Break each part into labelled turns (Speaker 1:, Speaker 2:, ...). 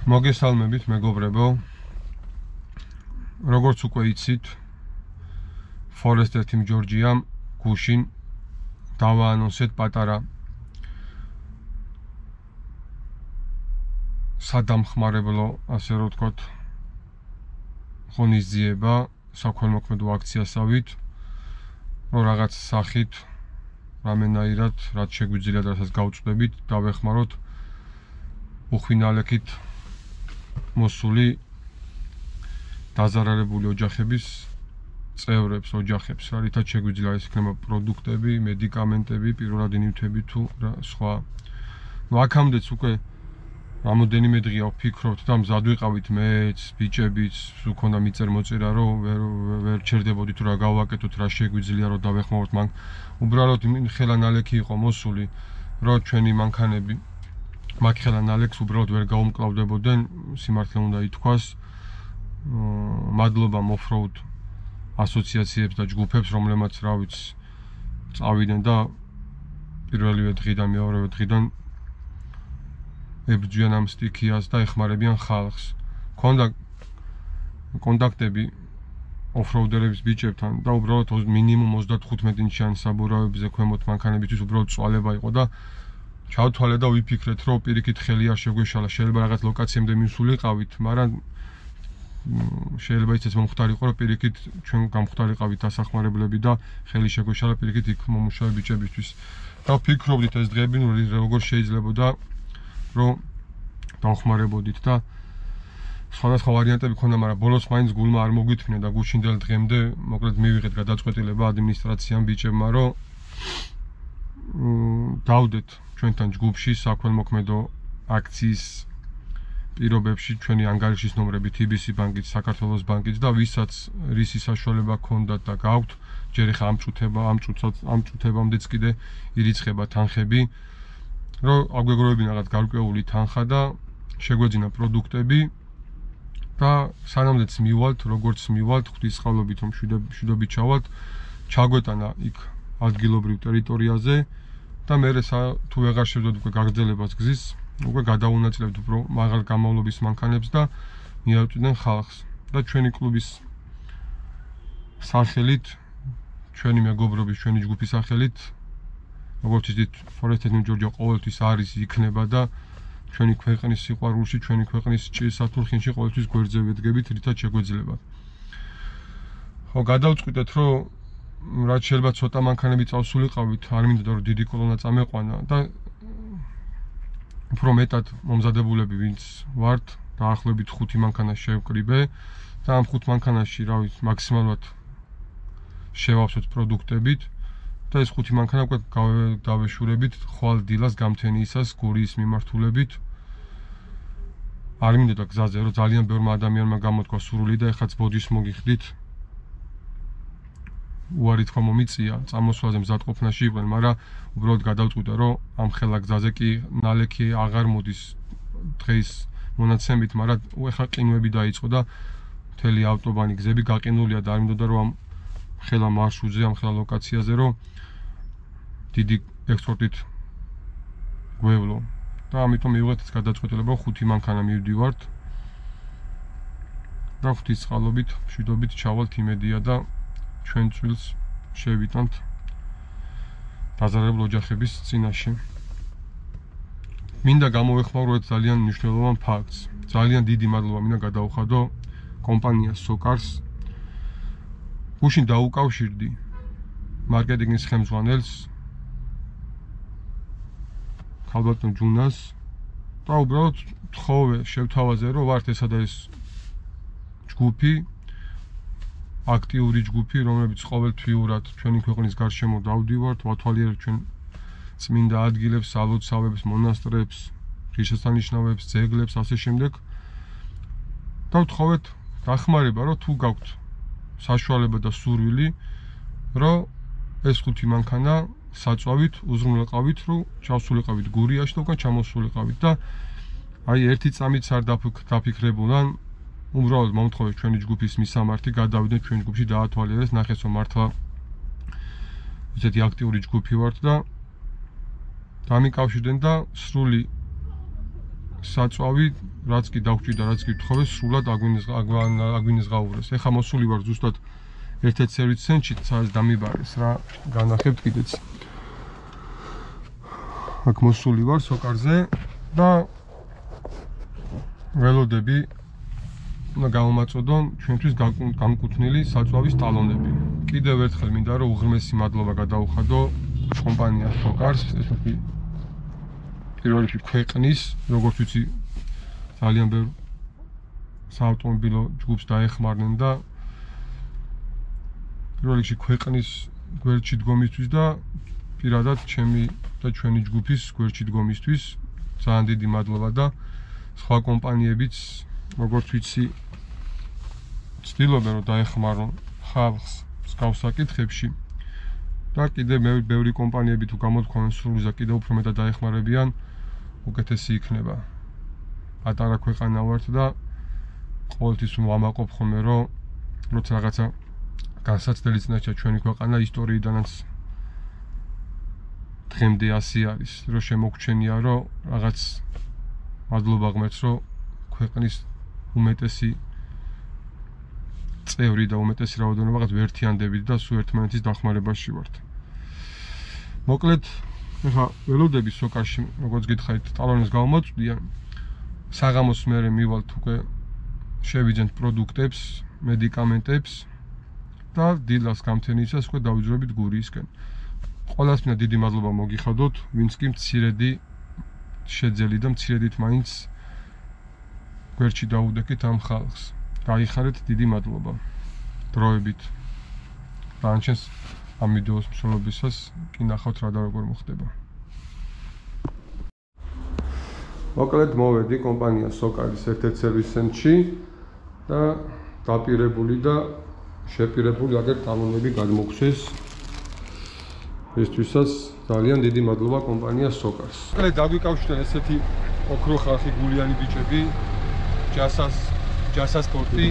Speaker 1: მოგესალმებით მეგობრებო. Როგორც უკვე იცით, Forester Team Georgia-მ გუშინ დავაანონსეთ პატარა სადამხმარებლო, ასე რომ ვთქვათ, ღონისძიება საქველმოქმედო აქციასავით, რომ რაღაც სახით რამენაირად, რაც შეგვიძლია და რასაც გავწვდებით, დავეხმაროთ უხვინალექით მოსული დაზარალებული ოჯახების წევრებს, ოჯახებს, რითაც შეგვიძლია ეს იქნება პროდუქტები, მედიკამენტები, პირველადი ნივთები თუ სხვა. აქამდეც უკვე რამოდენიმე დღეა ვფიქრობთ და მზად ვიყავით მეც, ბიჭებიც, უქონდა მიწერ-მოწერა, რომ ვერ ჩერდებოდით რა გავაკეთოთ, რა შეგვიძლია რომ დავეხმაროთ მან. უბრალოდ ხელანალექი იყო მოსული, რომ ჩვენი მანქანები მაგ ხელანალექს უბრალოდ ვერ გაუმკლავდებოდნენ, სიმართლე უნდა ითქვას. მადლობა Offroad ასოციაციებს და ჯგუფებს, რომლებმაც რა ვიცი წავიდნენ და პირველივე დღიდან, მეორევე დღიდან ებრძვიან ამ სტიქიას და ეხმარებიან ხალხს. ქონდა კონტაქტები ოფროუდერების ბიჭებთან და უბრალოდ მინიმუმ 35 ინჩიანი საბურავებზე ქვემოთ მანქანებისთვის უბრალოდ წვალება იყო და ჩავთვალე და ვიფიქრეთ, რომ პირიქით ხელი არ შეგვეშალა, შეიძლება რაღაც ლოკაციამდე მივსულიყავით, მაგრამ შეიძლება ისიც მომხდარ იყო, რომ პირიქით ჩვენ გამხდარიყავით ასახმარებლები და ხელი შეგვეშალა პირიქით იქ მომუშავე ბიჭებისთვის. და ვფიქრობდით ეს დღეები როგორ შეიძლებოდა რომ დავხმარებოდით და სხვადასხვა ვარიანტები ქონდა, მაგრამ ბოლოს მაინც გულმა არ მოგვითმინა და გუშინდელ დღემდე მოკლედ მივიღეთ გადაწყვეტილება ადმინისტრაციამ ბიჭებმა, რომ დავდეთ ჩვენთან ჯგუფში საქველმოქმედო აქციის პირობებში ჩვენი ანგარიშის ნომრები TBC ბანკით, საქართველოს ბანკით და ვისაც რისი საშუალება ჰქონდათ და გაქვთ, ჯერ ხა ამ წუთებამდეც კიდე ირიცხება თანხები, რომ აგვეგროვებინა რაღაც გარკვეული თანხა და შეგვეძინა პროდუქტები და სანამდეც მივალთ, როგორც მივალთ, ღვთისმშობლობით რომ მშვიდობით ჩავალთ, ჩაგვეტანა იქ ადგილობრივ ტერიტორიაზე და მე თუ ვეღარ შევდოთ უკვე გაგრძელებას გზის, უკვე გადაუნაწილებთ უფრო მაღალ გამოვლობის მანქანებს და მიაწვდნენ ხალხს და ჩვენი კლუბის სახელით, ჩვენი მეგობრობის, ჩვენი ჯგუფის სახელით, როგორც იცით, Forester Team Georgia ყოველთვის არის, იქნება და ჩვენი ქვეყნის სიყვარულში, ჩვენი ქვეყნის ჭირსათურხინში ყოველთვის გვერდზე ვედგებით, რითაც შეგვეძლება. ხო, გადავწყვიტეთ, რომ რაც შეიძლება ცოტა მანქანები წავსულიყავით, არ მინდოდა რომ დიდი კოლონა წამეყვანა და უფრო მეტად მომზადებულები ვინც ვართ, დაახლოებით 5 მანქანა შევკრიბე და ამ 5 მანქანაში, რა ვიცი, მაქსიმალურად შევავსოთ პროდუქტებით და ეს 5 მანქანა უკვე დავეშურებით ხვალ დილას გამთენიისას გურიის მიმართულებით. არ მინდოდა გზაზე, რომ ძალიან ბევრმა ადამიანმა გამოთქვა სურვილი და ეხაც ბოდის მოგიხდით. უარი თქვა მომიწია, წამოსვლაზე მზადყოფნაში იყვნენ, მაგრამ უბრალოდ გადავწყვიტე, რომ ამ ხელა გზაზე კი ნალექი აღარ მოდის დღეს მონაცემით, მაგრამ ეხლა ყინვები დაიწყო და მთელი ავტობანი გზები გაყინულია და არ მინდოდა რომ ამ ხელა მარშრუტზე, ამ ხელა ლოკაციაზე რომ დიდი ექსპორტით გვევლო და ამიტომ მივიღეთ ეს გადაწყვეტილება, 5 მანქანა მივდივართ და ღვთისმშობლობით, მშვიდობით ჩავალთ იმედია და ჩვენ წვილს შევიტანთ დაზარალებულ ოჯახების წინაშე. მინდა გამოვეხმარო ერთ ძალიან მნიშვნელოვან ფაქტს. ძალიან დიდი მადლობა მინდა გადაუხადო კომპანიას Sokars. გუშინ დაუკავშირდი მარკეტინგის ხელმძღვანელს ქალბატონ ჯუნას და უბრალოდ თხოვე შევთავაზე, რომ ვართ ესა და ეს ჯგუფი, აქტიური ჯგუფი, რომლებიც ყოველთვიურად ჩვენი ქვეყნის გარშემო დავდივართ, ვათვალიერებთ ჩვენ წმინდა ადგილებს, სალოცავებს, მონასტრებს, ღირსშესანიშნავებს, ძეგლებს, ასე შემდეგ. და ვთხოვეთ დახმარება, რომ თუ გაქვთ საშუალება და სურვილი, რომ ეს 5 მანქანა საწვავით უზრუნველყავით, რომ ჩავსულიყავით გურიაში და უკან ჩამოსულიყავით და აი ერთი წამიც არ დაფიქრებულან უბრალოდ მომთხოვეთ ჩვენი ჯგუფის მისამართი, გადავიდნენ ჩვენ ჯგუფში დაათვალიერეს, ნახეს რომ მართლა ესეთი აქტიური ჯგუფი ვართ და დამიკავშირდნენ და სრული საწვავი რაც კი დაგჭირდა, რაც კი ვთხოვე, სრულად აგვინიზღაურეს. ეხლა მოსული ვარ ზუსტად 1 ცენტში, სადაც დამიბარეს რა, განახებთ კიდეც. აქ მოსული ვარ სოკარზე და ველოდები უნდა გამომაწოდონ ჩვენთვის გამკუთვნილი საწვავის ტალონები. კიდევ ერთხელ მინდა რომ უღრმესი მადლობა გადაუხადო კომპანია სოკარს, ესეთი პირველ რიგში ქვეყნის, როგორც ვიცი, ძალიან ბევრ საავტომობილო ჯგუფს დაეხმარნენ და პირველ რიგში ქვეყნის გვერდში დგომისთვის და პირადად ჩემი და ჩვენი ჯგუფის გვერდში დგომისთვის ძალიან დიდი მადლობა და სხვა კომპანიებიც როგორც ვიცი ცდილობენ რომ დაეხმარონ ხალხს მსგავს საკითხებში და კიდევ ბევრი კომპანიები თუ გამოთქვამენ სრულს და კიდევ უფრო მეტად დაეხმარებიან უკეთესი იქნება. პატარა ქვეყანა ვართ და ყოველთვის ვამაყობ ხოლმე რომ როცა რაღაცა განსაცდელი წინაშე ჩვენი ქვეყანა ისტორიიდანაც დღემდე ასე არის, რომ შემოგჩენია რომ რაღაც მადლობა ღმერთს რომ ქვეყნის უმეტესი წევრი და უმეტესი რაოდენობა რაღაც ვერთიანდებით და სულ ერთმანეთის დახმარებაში ვართ. მოკლედ, ეხლა ველოდები სოკარში, როგორც გითხარით, ტალონებს გამომაწვდიან. საღამოს მერე მივალთ უკვე შევიძენთ პროდუქტებს, მედიკამენტებს და დილას გამთენისას უკვე დავიძრებით გურიისკენ. ყველას მინდა დიდი მადლობა მოგიხადოთ, ვინც კი მცირედი შეძელი და მცირედით მაინც გვერდში დაუდექით ამ ხალხს. გაიხარეთ, დიდი მადლობა. დროებით. დანარჩენს ამ ვიდეოს მსვლელობისას კი ნახავთ რა და როგორ მოხდება. მოკლედ მოვედი კომპანია სოკარის 1 ცენტში და დაპირებული და შეპირებული აგერ ტალონები გადმოგცეს. ესთვისაც ძალიან დიდი მადლობა კომპანია სოკარს. მოკლედ დაგვიკავშირდნენ ესეთი ოქრო ხალხი გულიანი ბიჭები, ჯასასპორტი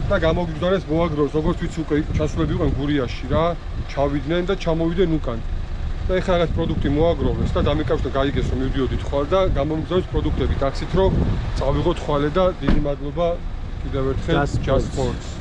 Speaker 1: და გამოგვიგვდანეს მოაგროვეს, როგორც ვიცი უკვე ჩასვლები იყვნენ გურიაში რა, ჩავიდნენ და ჩამოვიდნენ უკან. და ეხლა რაღაც პროდუქტი მოაგროვეს და დამიკავშირდა გაიგეს რომ მივდიოდით ხვალ და გამოგვიგვდანეს პროდუქტები ტაქსით რომ წავიღოთ ხვალე და დიდი მადლობა კიდევ ერთხელ ჯასპორტს.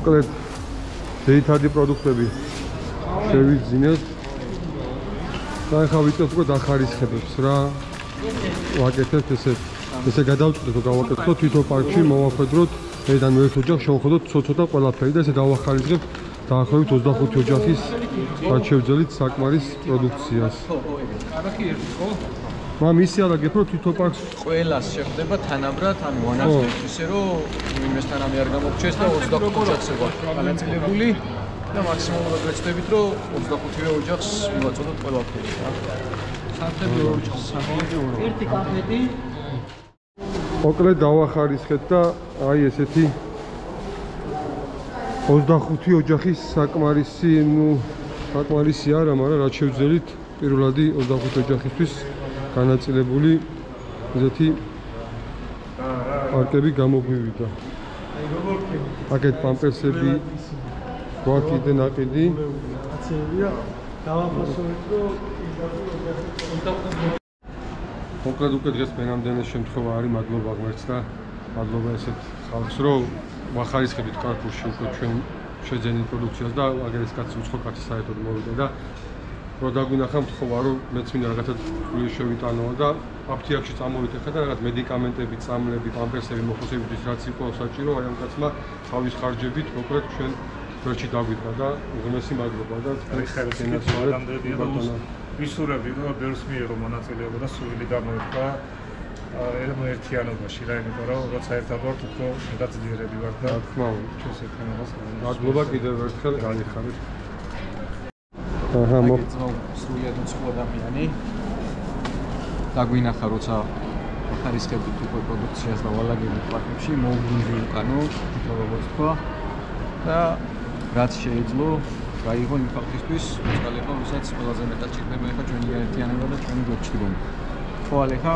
Speaker 1: მოკლედ ძირითადი პროდუქტები შევიძინეთ და ახლა ვიცით უკვე დახარისხებებს რა ვაკეთებთ ესე გადავწყვეტეთ რომ გავაკეთოთ თვითონ პარკში მოვახვედროთ ერთად ერთ ოჯახს შევხედოთ ცოტა ყველაფერი და ესე დავახარისხებთ დაახლოებით 25 ოჯახის არჩევძელით საკმარის პროდუქციას. მამისი ალაგებ რომ თვითონ პარკს
Speaker 2: ყველას შეხვდება თანაბრად, ანუ ვანახავთ ისე რომ იმესთან ამი არ გამოგჩეს და 25 ოჯახს ვარ განაწილებული და მაქსიმალურად ვეცდებით რომ 25-ვე ოჯახს მივაწოდოთ ყველაფერი. სამხედრო ოჯახს ერთი კაფედი.
Speaker 1: მოკლედ დავახარისხეთ და აი ესეთი 25 ოჯახის საკმარისი, საკმარისი არა, მაგრამ რაც შევძელით პირველადი 25 ოჯახისთვის განაწილებული ესეთი პარკები გამოგვივიდა. აქეთ პამპერსები გვაქვს კიდე ნაყიდი. მოკლედ უკვე დღეს მენამდენე შემთხვევა არის, მადლობა ღმერთს და მადლობა ესეთ ხალხს, რომ ვახარისხებით კარპურში უკვე ჩვენ შეძენილ პროდუქციას და აგერ ეს კაცი უცხო კაცი საერთოდ მოვიდა და რო დაგვინახა მთხოვა რომ მეც მინდა რაღაცა გული შევიტანოა და აფთიაქში წამოვიდე და რაღაც მედიკამენტები, წამლები, პამპერსები მოხოსებისთვის რაც იყო საჭირო, აი ამ კაცმა თავის ხარჯებით მოკლედ ჩვენ გვერდში დაგვიდგა და უღრმესი მადლობა და
Speaker 3: ვისურვებდი რომ ბევრს მიიღო მონაწილეობა და სული გამოიყვა ერთიანობაში რა, იმიტომ რომ როცა ერთად ვართ უფრო გაძლიერები ვართ და
Speaker 1: თქმა უნდა
Speaker 3: ჩვენს ერთიანობას
Speaker 1: მადლობა კიდევ ერთხელ განიხარეთ.
Speaker 2: სრულიად უცხო ადამიანი დაგვინახა როცა ხარისხებით უკვე პროდუქციას და ვალაგებით პარკებში მოვუძი უკანო როგორც თქვა და რაც შეიძლება გაიღო იმ ფაქტისთვის, წყალება, ვისაც ყველაზე მეტად ჭირდება ახლა ჩვენი ერთიანობა და ჩვენი გვერდჩდომი. თვალ ახლა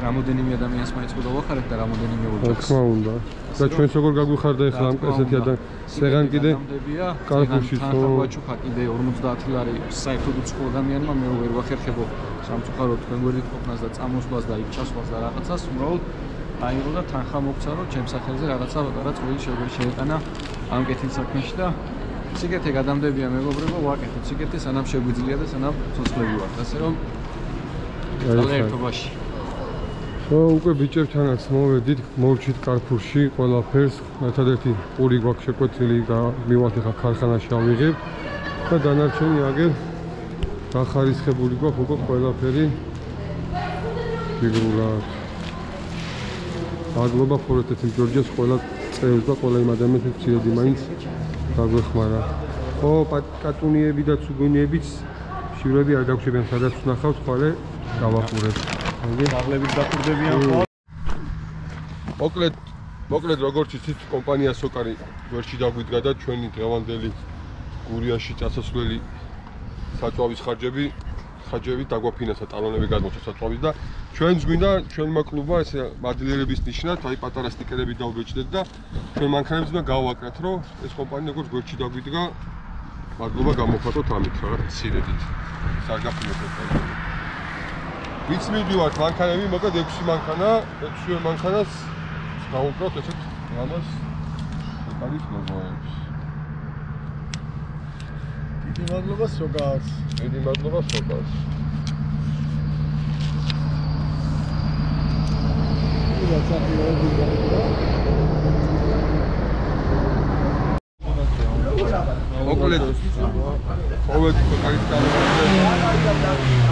Speaker 2: რამოდენიმე ადამიანს მაინც გვდავახარებ და რამოდენიმე ოჯახს.
Speaker 1: თქმა უნდა. და ჩვენს როგორ გაგვიხარდა ახლა ამ ესეთი ადამიანი სეღან კიდე კარფურში ხო
Speaker 2: ვაჩუხა კიდე 50 ლარი საერთოდ უცხო ადამიანმა მე ვერ ვახერხებო სამწუხაროდ თქვენ გვერდით ყოფნას და წამოსვლას და იქ ჩასვლას და რაღაცას უბრალოდ აიღო და თანხა მოგცა რომ ჩემს სახელზე რაღაცა პატარა წვლილი შეეტანა ამ კეთილ საქმეში და სიკეთე გადამდებია მეგობრებო ვაკეთებ სიკეთე სანამ შეგვიძლია და სანამ ცოცხლები ვართ ასე რომ ერთობაში
Speaker 1: უკვე ბიჭებთანაც მოვედით, მოვჩით კარფურში ყველაფერს, ერთადერთი პური გვაქვს შეკვეთილი და მივართ ახლა ქარხანაში ავიღებთ და დანარჩენი აგერ გახარისხებული გვაქვს უკვე ყველაფერი ფიგურულად. მადლობა ფორეთეთის ჯორჯიას ყველა წევრს და ყველა იმ ადამიანს მცირედი მაინც გაგვეხმარა. ხო, კატუნიები და ცუგუნიებიც შივრები არ დაგვრჩებიან სადაც ვნახავთ, ხვალე გავახურებთ.
Speaker 3: დაღლებით დახურდებიან ხო?
Speaker 1: მოკლედ როგორც იცით კომპანია სოკარი გვერდში დაგვიდგა და ჩვენი დღევანდელი გურიაში წასასვლელი საწვავის ხარჯები დაგვაფინანსა ტალონები გადმოჭრა საწვავის და ჩვენს გვინდა ჩვენმა კლუბმა ესე მადლიერების ნიშნად აი პატარა სტიკერები დავბეჭდეთ და ჩვენ მანქანებს უნდა გავაკრათ რომ ეს კომპანია როგორც გვერდში დაგვიდგა მადლობა გამოხატოთ ამით რაღაც ცირედით საგაფინოთ ვიც მივდივართ მანქანები, მოკლედ 6 მანქანა, 6 მანქანას გავუკრავთ ესეთ რამას არის ლოგოებს.
Speaker 3: დიდი მადლობა სოკას.
Speaker 1: დიდი მადლობა სოკას. მოკლედ მოვედით სოკარის კალონკაზე.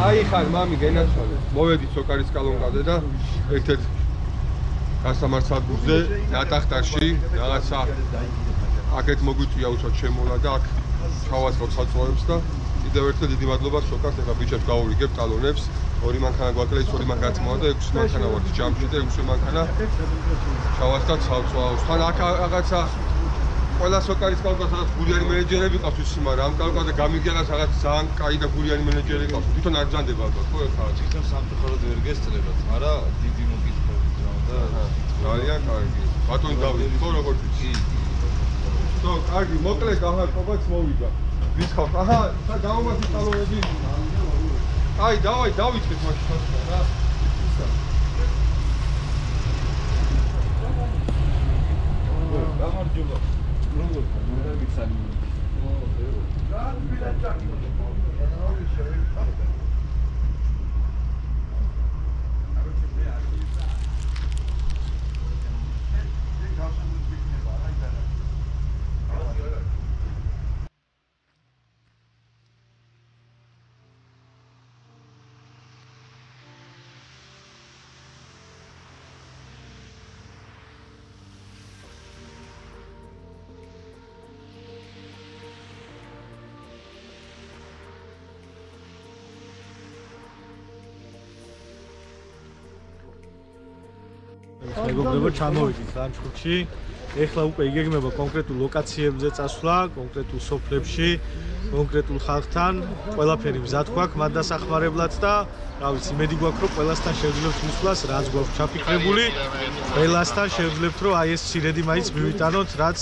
Speaker 1: აი ხარ მამი გენაცვალე. მოვედით სოკარის კალონკაზე და ერთ-ერთ გასამართ სადგურზე ნატახტარში რაღაცა აქეთ მოგვიწვია უშოთ შემოლა და აქ ჩავასწროთ საწვავებს და კიდევ ერთხელ დიდი მადლობა სოკას ახლა ბიჭებს გავურიგებ ტალონებს. 2 მანქანა გვაქვს, 2 მანქანა წმოა და 6 მანქანა ვართ ჯამში და 6 მანქანა ჩავასწროთ საწვავს. თან აქ რაღაცა ყველა სოკარის კალონკაზე სადაც გულიანი მენეჯერები ყავს ის მაგრამ ამ კალონკაზე გამიგიას რაღაც ძალიან კაი და გულიანი მენეჯერი ყავს. თვითონ არ გზანდება ალბათ ხო ხა
Speaker 4: თვითონ სამწუხაროდ ვერ გესწრებათ, მაგრამ დიდი მოგითხოვთ და
Speaker 1: ძალიან კარგი. ბატონი დავით, ხო როგორ ვიცი? ხო, კარგი, მოკლედ გაჰარყოფაც მოვიდა. ვიცხავთ, აჰა, და გამომართი ტალონები. აი, დავიწყეთ მაშინ რა. გამარჯობა. როგორ ვიცანი?
Speaker 3: მეგობრებო, ჩამოვიდით ლანჩხუთში. ეხლა უკვე იგეგმება კონკრეტულ ლოკაციებზე წასვლა, კონკრეტულ სოფლებში, კონკრეტულ ხალხთან. ყველაფერი მზად გვაქვს მათ დასახმარებლად და რა ვიცი, იმედი გვაქვს, რომ ყველასთან შევძლებთ მისვლას, რაც გვაქვს ჩაფიქრებული. ყველასთან შევძლებთ, რომ აი ეს ცირედი მაინც მივიტანოთ, რაც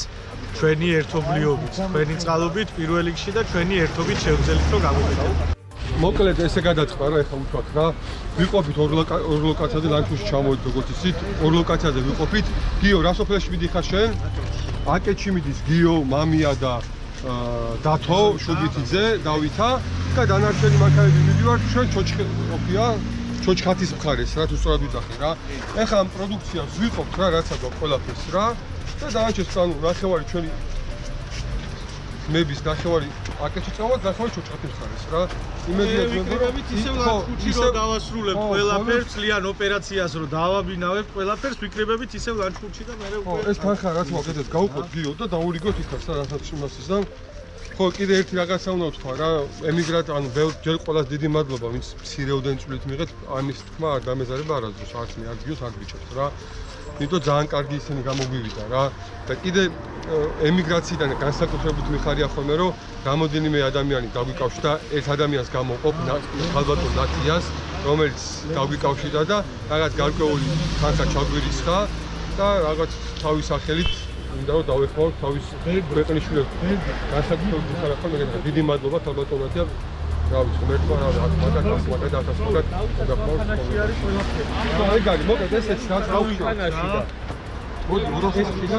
Speaker 3: ჩვენი ერთობლიობით, ჩვენი წყალობით პირველ რიგში და ჩვენი ერთობით შევძელით, რომ გამოვიდეთ.
Speaker 1: მოკლედ ესე გადაწყდა რა ეხლა უთქვათ რა ვიყოფით ორ ლოკაციაზე ლანჩხუთში ჩამოვიდეთ როგორც იცით ორ ლოკაციაზე ვიყოფით გიო რა სოფელში მიდიხარ შენ აკეთში მიდის გიო მამია და დათო შუბითიძე დავითა და დანარჩენი მანქანები მიდივართ ჩვენ ჩოჩხია ჩოჩხათის მხარეს რა თუ სწორად ვიძახი რა ეხლა ამ პროდუქციას ვიყოფთ რა რაცა გვაქვს ყველაფერს რა და დანარჩენს ანუ ნახევარი ჩვენი მების ნახევარი აკეთში წავად ნახევარი ჩოჩხათის მხარეს რა იმედია
Speaker 3: ვიკრიბებით ისევ ლანჩხუთში რომ დავასრულებთ ყველაფერს ძალიან ოპერაციას რომ დავაბინავებთ ყველაფერს ვიკრიბებით ისევ ლანჩხუთში და მე
Speaker 1: ეს თანხა რაც მოგედეთ გავუყოთ გიო და დაურიგოთ იქაც და რასაც უნდა ისე ხო ხო, კიდე ერთი რაღაცა უნდა ვთქვა რა, ანუ ჯერ ყველას დიდი მადლობა, ვინც მცირეოდენ წვლით მიიღეთ, ამის თქმა არ დამეზარება არასდროს, არც მე არ გიოს, არ გიჩვენთ რა. იმიტომ ძალიან კარგი ისინი გამოგვივიდა რა. და კიდე ემიგრაციიდან განსაკუთრებით მიხარია ხოლმე, რომ რამოდენიმე ადამიანი დაგვიკავშირდა, ერთ ადამიანს გამოვყოფ ხალბატონ ნათიას, რომელიც დაგვიკავშირდა და რაღაც გარკვეული თანხა ჩაგვირიცხა და რაღაც თავის სახელით უნდა რომ დავეხმაროთ თავის ქვეყნისშვილებს. განსაკუთრებით მიხარია ხოლმე, დიდი მადლობა ხალბატონ ნათიას. რა ვიცი, მერტყვა რა მაგათ და 1000
Speaker 3: ხანაში არის ყველაფერი.
Speaker 1: აი გარი, მოკლედ ესეც რაც გავუშვი. მოდი, როდეს ხიდა.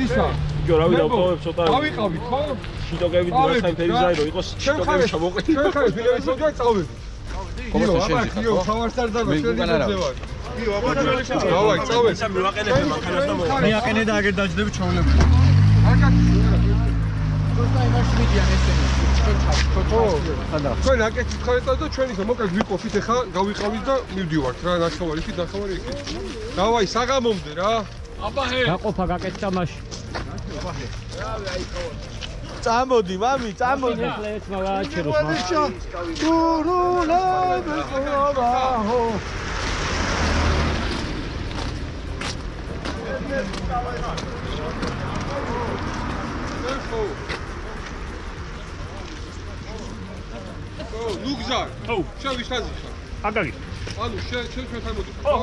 Speaker 1: ისა.
Speaker 3: იო, რავი დავტოვებ ცოტა.
Speaker 1: ავიყავით, ხო?
Speaker 3: შიტოკებით დრასთან ფერიზაი რო იყოს, შიტოკები ჩამოყვეთ.
Speaker 1: ჩვენ ხარ ფილმის მოძრაობ წავედი.
Speaker 2: ხომ ეს შეიძლება.
Speaker 1: იო, თავარსარდანა შენი ძებარ.
Speaker 3: იო, აბა ჩვენ
Speaker 1: დავაი, წავედი.
Speaker 3: მივაყენებ მანქანას და მოვა.
Speaker 2: მე აყენე და აგერ დაждები ჩავლები. просто იმაში მიდიან ესენი.
Speaker 1: ჩვენ აკეთით ხარეთ და ჩვენ ისე მოკლედ ვიყოფით ახლა გავიყავით და მივდივართ რა ნახევარი იქით ნახევარი იქით. დავაი საღამომდე რა.
Speaker 2: აბაჰე.
Speaker 5: გაყოფა გაკეთდა მაშინ.
Speaker 3: წამოდი, მამი, წამოდი.
Speaker 5: ახლა ეს მაგაჩეროს მაშინ.
Speaker 1: ნუ გზარ.
Speaker 5: ხო.
Speaker 1: შენ ვიშაზი ხარ?
Speaker 5: აკაკი.
Speaker 1: ანუ შენ ჩვენთან მოდი.
Speaker 5: ხო.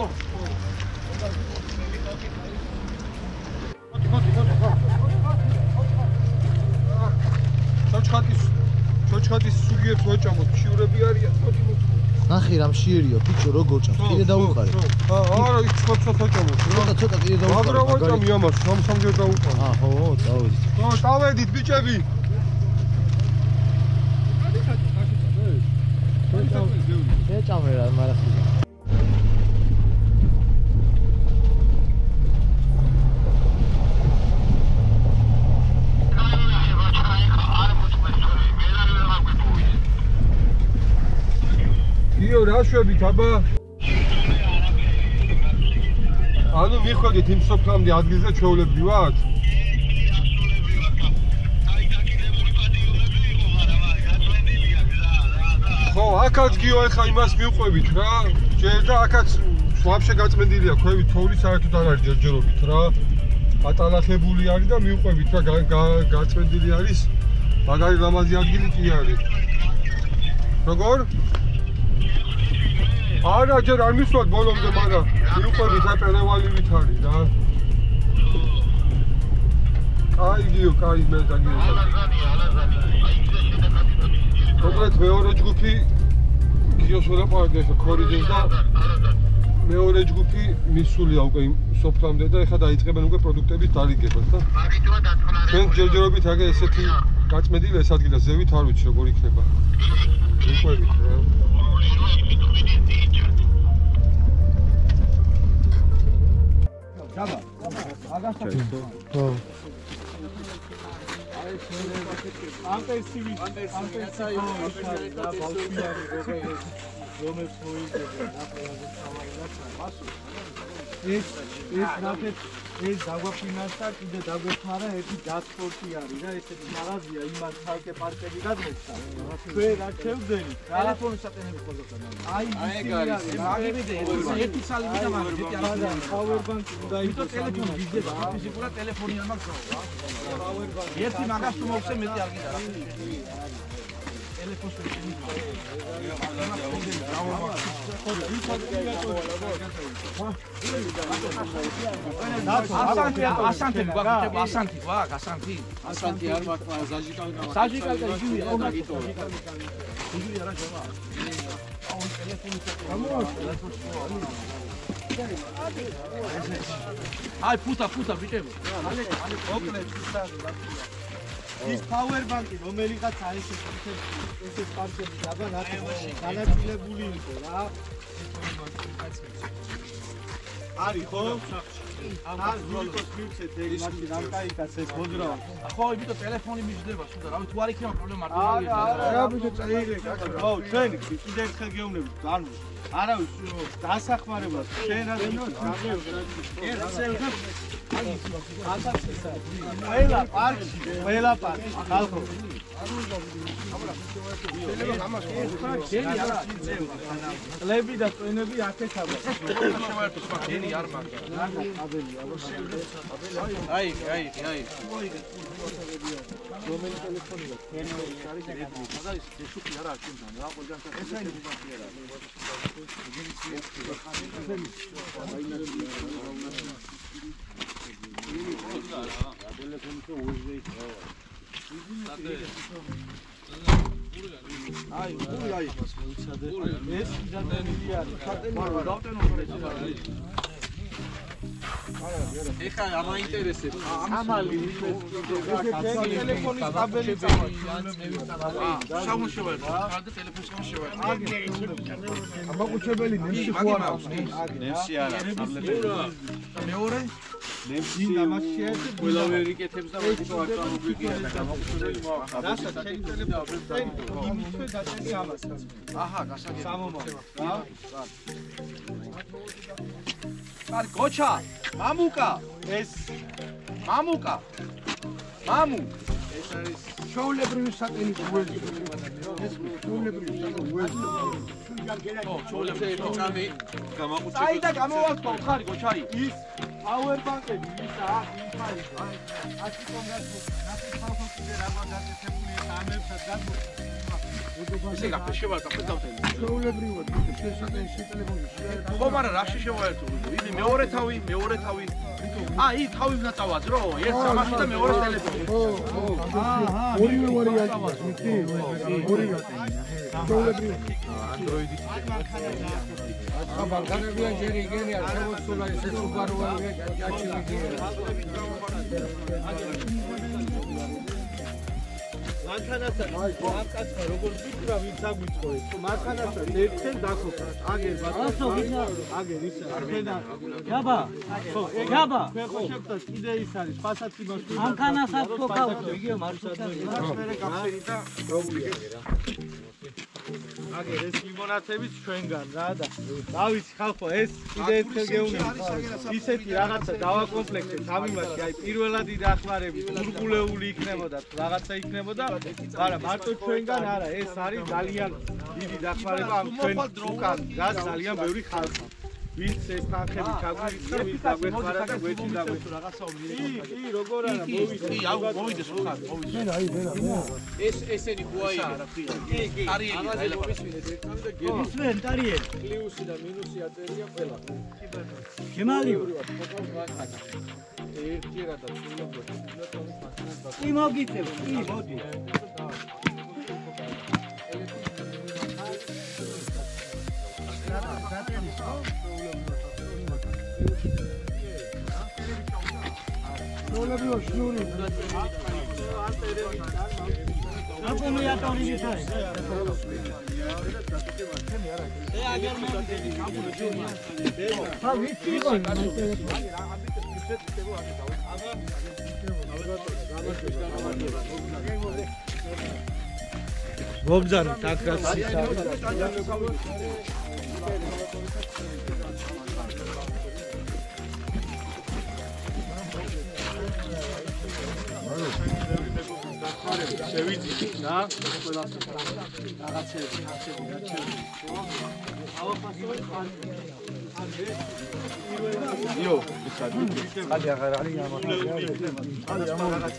Speaker 5: ჩოჩხატის სუგიებს მოჭამოთ, შიურები არიან, მოდი.
Speaker 6: ნახე რამ შიერია, ბიჭო, როგორ ჭამს? კიდე დაუყარე.
Speaker 1: არა, იქ ცოტა ჭამოთ.
Speaker 6: ცოტა კიდე დაუყარე.
Speaker 1: მაგრამ ვაჭამი ამას, სამ-სამჯერ დაუყარე.
Speaker 6: ხო, წავედით.
Speaker 1: ხო, წავედით ბიჭები.
Speaker 6: ეჭამე რა, მაგრამ
Speaker 1: იო, რა შვებით აბა? ანუ მიხვედით იმ სოფლამდე ადგილზე ჩვეულებრივად? ხო, აქაც გიო ახლა იმას მივყვებით რა. ჯერ და აქაც ვაფშე გაწმენდილია ქვევით, თოვლის საერთოდ არ არის ჯერჯერობით რა. ატალახებული არის და მივყვებით რა, გაწმენდილი არის. მაგარი ლამაზი ადგილი კი არის. როგორ? არა, ჯერ არ მისვათ ბოლომდე, მაგრამ მივყვებით აპერევალივით არის რა. კაი გიო, კაი მე დაგიო. მოკლედ მეორე ჯგუფი გიოს ველაპარაკე ახლა ქორიძეს და მეორე ჯგუფი მისულია უკვე იმ სოფლამდე და ახლა დაიწყებენ უკვე პროდუქტების დალიგებას და ჩვენ ჯერჯერობით აგე ესეთი გაწმენდილი ეს ადგილი და ზევით არ ვიცი როგორ იქნება. მიყვებით რა.
Speaker 2: დაბა. აგასთან.
Speaker 6: ხო.
Speaker 3: ანტესივით, და ბავშვიანი როგორ რომებს მოიგებენ და ყველაზე ეს ნახეთ ეს დაგვაფინანსა კიდე დაგვეხმარა ერთი დაცპორტი არის რა ესეთი მაღაზია იმან ცალკე პარკები გადმოხდა ჩვენ რა შევძენით
Speaker 2: ტელეფონის სატენები ხოზოხდა
Speaker 3: აი ეგ არის
Speaker 2: მაგებიდე ერთი სალივი და მაგები
Speaker 3: და პაუერბანკი უნდა
Speaker 2: იმიტომ ტელეფონი ვიზდება ფიზიკურად ტელეფონი არ მაქვს პაუერბანკი ერთი მაგას თუ მოვხსენ მეტი არ გიდა რა ტელეფონს ვეშენი ასანთი გვაქვს ასანთი გვაქვს ასანთი ასანთი არ მაქვს საჟიკალკა იგივე რა გიტო იგივე რა ჯობა აუ ტელეფონი აი ფუტა ბიჭები
Speaker 3: მოკლედ ის პაუერბანკი რომელიღაც არის ეს პარკები დაბა განაწილებული იყო რა არის ხო? არ ზურიკოს მივცეთ ეგ მაშინ არ გაიგაც ეს მოძრაობა.
Speaker 2: ხო, იმიტომ ტელეფონი მიჯდება, სულ რავი თუ არ იქნება პრობლემა არ
Speaker 3: არა, ბიჭო წაიღე. ხო, ჩვენ კიდე ერთხელ გეუბნებით, ანუ არავის დასახმარებლად შენ არ ყველა პარკში, ხალხო. ყლები და წვენები აქეთ არის. აი. რომელი ტელეფონია? შუქი არა აქედან რა ყველგან ეხა ამა ინტერესებს ამალი ტელეფონის კაბელი სამუშაოა და ტელეფონის სამუშაოა
Speaker 6: ამაყუჩებელი ნემსი ხო არა აქვს
Speaker 3: ნემსი არა მეორე ნემსი ამაშია ყველა ვერიკეთებს და ვეთქო აკრამობილია და გამოგწოდები მოაქვს დასა ჩემი ტელეფონი იმითვე დაჭერი ამას აჰა გასაგები სამომავლო არ გოჩა მამუკა ეს მამუკა მამუ ეს არის
Speaker 6: ჩაულებრივი საკენით უეზი ეს ჩაულებრივი საკენით უეზი
Speaker 3: ჩაულებრივი კამი გამაყუჩები აი და გამოვაწყო ხარი გოჩაი ის პაუერბანკები ისა ის არის აში კონგრესში ნაცი ხალხო კიდე რა გადაწყვეტილია სამებსაც გადმო ესე გაფშევა დავთელი
Speaker 6: ჩაულებრივად შესაძლოა ტელეფონი
Speaker 3: ხო მაგრამ რაში შევაერთო იგი მეორე თავი აი თავი უნდა წავაძრო ერთ სამაში და მეორე ტელეფონი
Speaker 6: ორივე ვარიანტი ორივე ჩაულებრივი
Speaker 3: Android-ი
Speaker 2: ბანკებიან ჯერ იგენია შემოსულა ესე სუპაროვია გაჩივიდი
Speaker 3: მანქანასთან ამ კაცმა როგორ ვიქნა ვინც აგვიწყოეთ მანქანასთან ერთად დახოქა აგერ ბატონო აგერ ის არქენა
Speaker 7: გაბა გაბა
Speaker 3: ხო შევხვდა კიდე ის არის ფასად იმას
Speaker 7: მანქანასაც ხოქავთ იგივე მარშრუტად
Speaker 3: მე გახსენი და მოგვიარე რა აგერ ეს ლიმონათებიც ჩვენგან რა და დავიცი ხალხო ეს კიდე ერთხელ გეუბნება ისეთი რაღაცა დავაკომპლექტებთ ამ იმაში აი პირველადი დახმარებით გურგულეული იქნებოდა რაღაცა იქნებოდა არა მარტო ჩვენგან არა ეს არის ძალიან დიდი დახმარება ამ ჩვენ უკან გას ძალიან ბევრი ხალხი ვინც ეს თანხები ჩაგვირიცხა ვინც დაგვეხმარა და გვეჭი დაგვეჭი რაღაცა ომდირება კი როგორ არა მოვიდეს აუ მოვიდეს ხარ მოვიდეს ეს ესენი გუაი არა კი არიელი ამაზე მოვისმინეთ ერთად და
Speaker 7: ისვენ ტარიელი
Speaker 3: პლუსი და მინუსი აწერია ყველა
Speaker 7: შემალიო
Speaker 3: ერთიერად და
Speaker 7: კი მოგიწევ კი მოდი
Speaker 6: ჩაულებრივი შნური
Speaker 7: აკუმულატორი ვიქარი აგერ მომდენი ა ვიცი
Speaker 3: მობძან დაკრასი შევიძი და ყველას რაღაცები გაჩერდი ავაფასოი ხან იო
Speaker 6: ხალი აღარ არის ამაზე ხალი ამაზე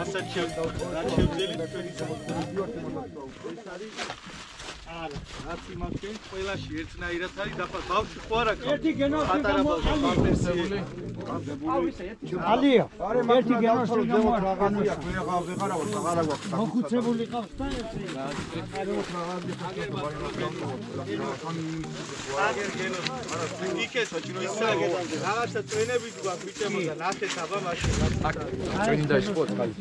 Speaker 3: ასაჩევ დაჩევდელი ჩვენი ეს არის არა რაც იმასკენ ყველაში ერთნაირად არის დაფა ბავშვი ხო არა
Speaker 7: ერთი გენოციდი
Speaker 3: პატარა ბავშვი
Speaker 7: ალია ერთი გენოციდი
Speaker 6: რაღაცია ქვია ვეღარა ვარ აღარა გვაქვს
Speaker 7: მოხუცებული ყავს და
Speaker 3: აგერ გენო არა იქესო ჩინო ისაგედანზე რაღაცა წვენები გვაქვს ბიჭებო და ნახეთ აბა მაშინ
Speaker 2: წვენი დაიშყო წყალი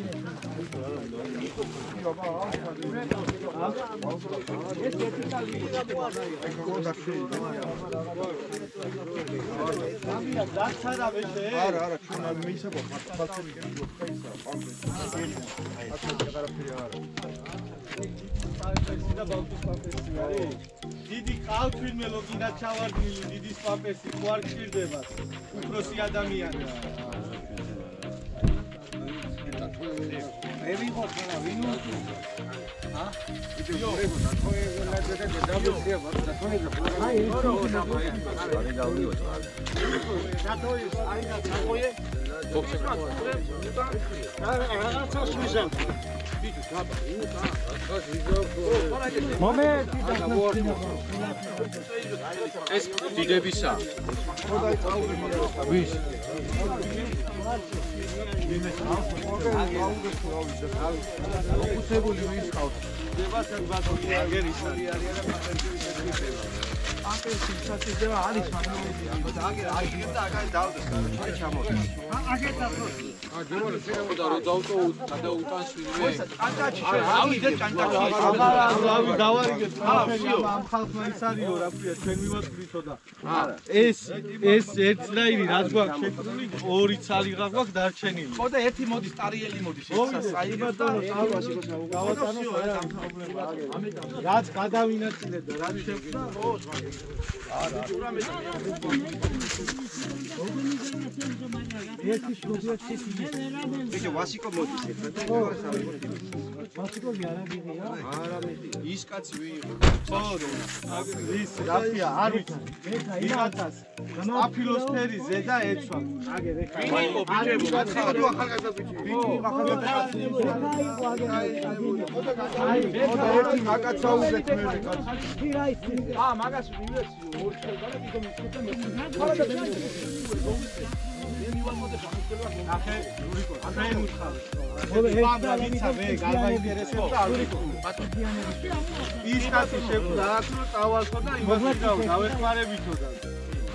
Speaker 3: ეს ერთი კალი და მოარია დაჩარა მეშე
Speaker 6: არა ჩვენ მეისა გვაქვს ხალხები გქონდა ისა პამპეს ასე აღარაფერი არა
Speaker 3: და ბავშვის პამპერსი არის? დიდი ყავთ ვინმე ლოგინად ჩავარდნილი დიდის პამპერსი ხო არ გჭირდება? უფროსი ადამიანია.
Speaker 6: მე ვიყო ხანა ვინ უთო? ჰა? იო,
Speaker 2: ეს დიდებისა. ვის? ოფუსებული ვის ყავს?
Speaker 3: დებასად ბატონი აგერის არის.
Speaker 7: პამპერსი საწიდება არის მაგრამ
Speaker 6: აგერ და აგერ დავდეს აი ჩამოდი.
Speaker 7: აგერ დაფრო.
Speaker 2: ჯეროლა შეიძლება რომ დავტო გადაუტანს ვინმე.
Speaker 7: კანკაჩი
Speaker 3: ავიდე კანკაჩი. აბა დავარიგეთ. ამ ხალხმა ის არისო რა ქვია ჩვენ მივაწვრითო და ეს ერთნაირი რაც გვაქვს შეკრული ორი ცალი გაგვაქვს დარჩენილი.
Speaker 6: ხო და ერთი მოდის ტარიელი მოდის ეს
Speaker 3: ბატონო თავაში გავატანო არა პრობლემა რაც გადავინაწილებ და რაც შეხვდა
Speaker 7: ერთი შეგეცი
Speaker 6: ბიჭო ვასიკო მოდის ერთად და
Speaker 7: ვასიკო არაბია
Speaker 6: არა მედი ის კაცი ვინ იყო
Speaker 3: ხო ის რაფია არ ვიცი ვიღაცას აფილოსფერის ზედა ეცვა
Speaker 7: აგერ ეხა
Speaker 6: ვინ იყო ბიჭებო ხალხო ახალგაზრდა ბიჭი ვინ იყო ახალგაზრდა აი ერთი მაგაცა უზეთ მე
Speaker 7: მაგას ვინეცი ორი ხელგანა დიდო მისკეთე მე
Speaker 3: ახე რურიკო ახე მუთხარი ბანდა ვიცა მე გავაინტერესებდა არ ვიკო ის კაცი შეკვდა აქ რო წავალსო და იმას დავეხმარებითო და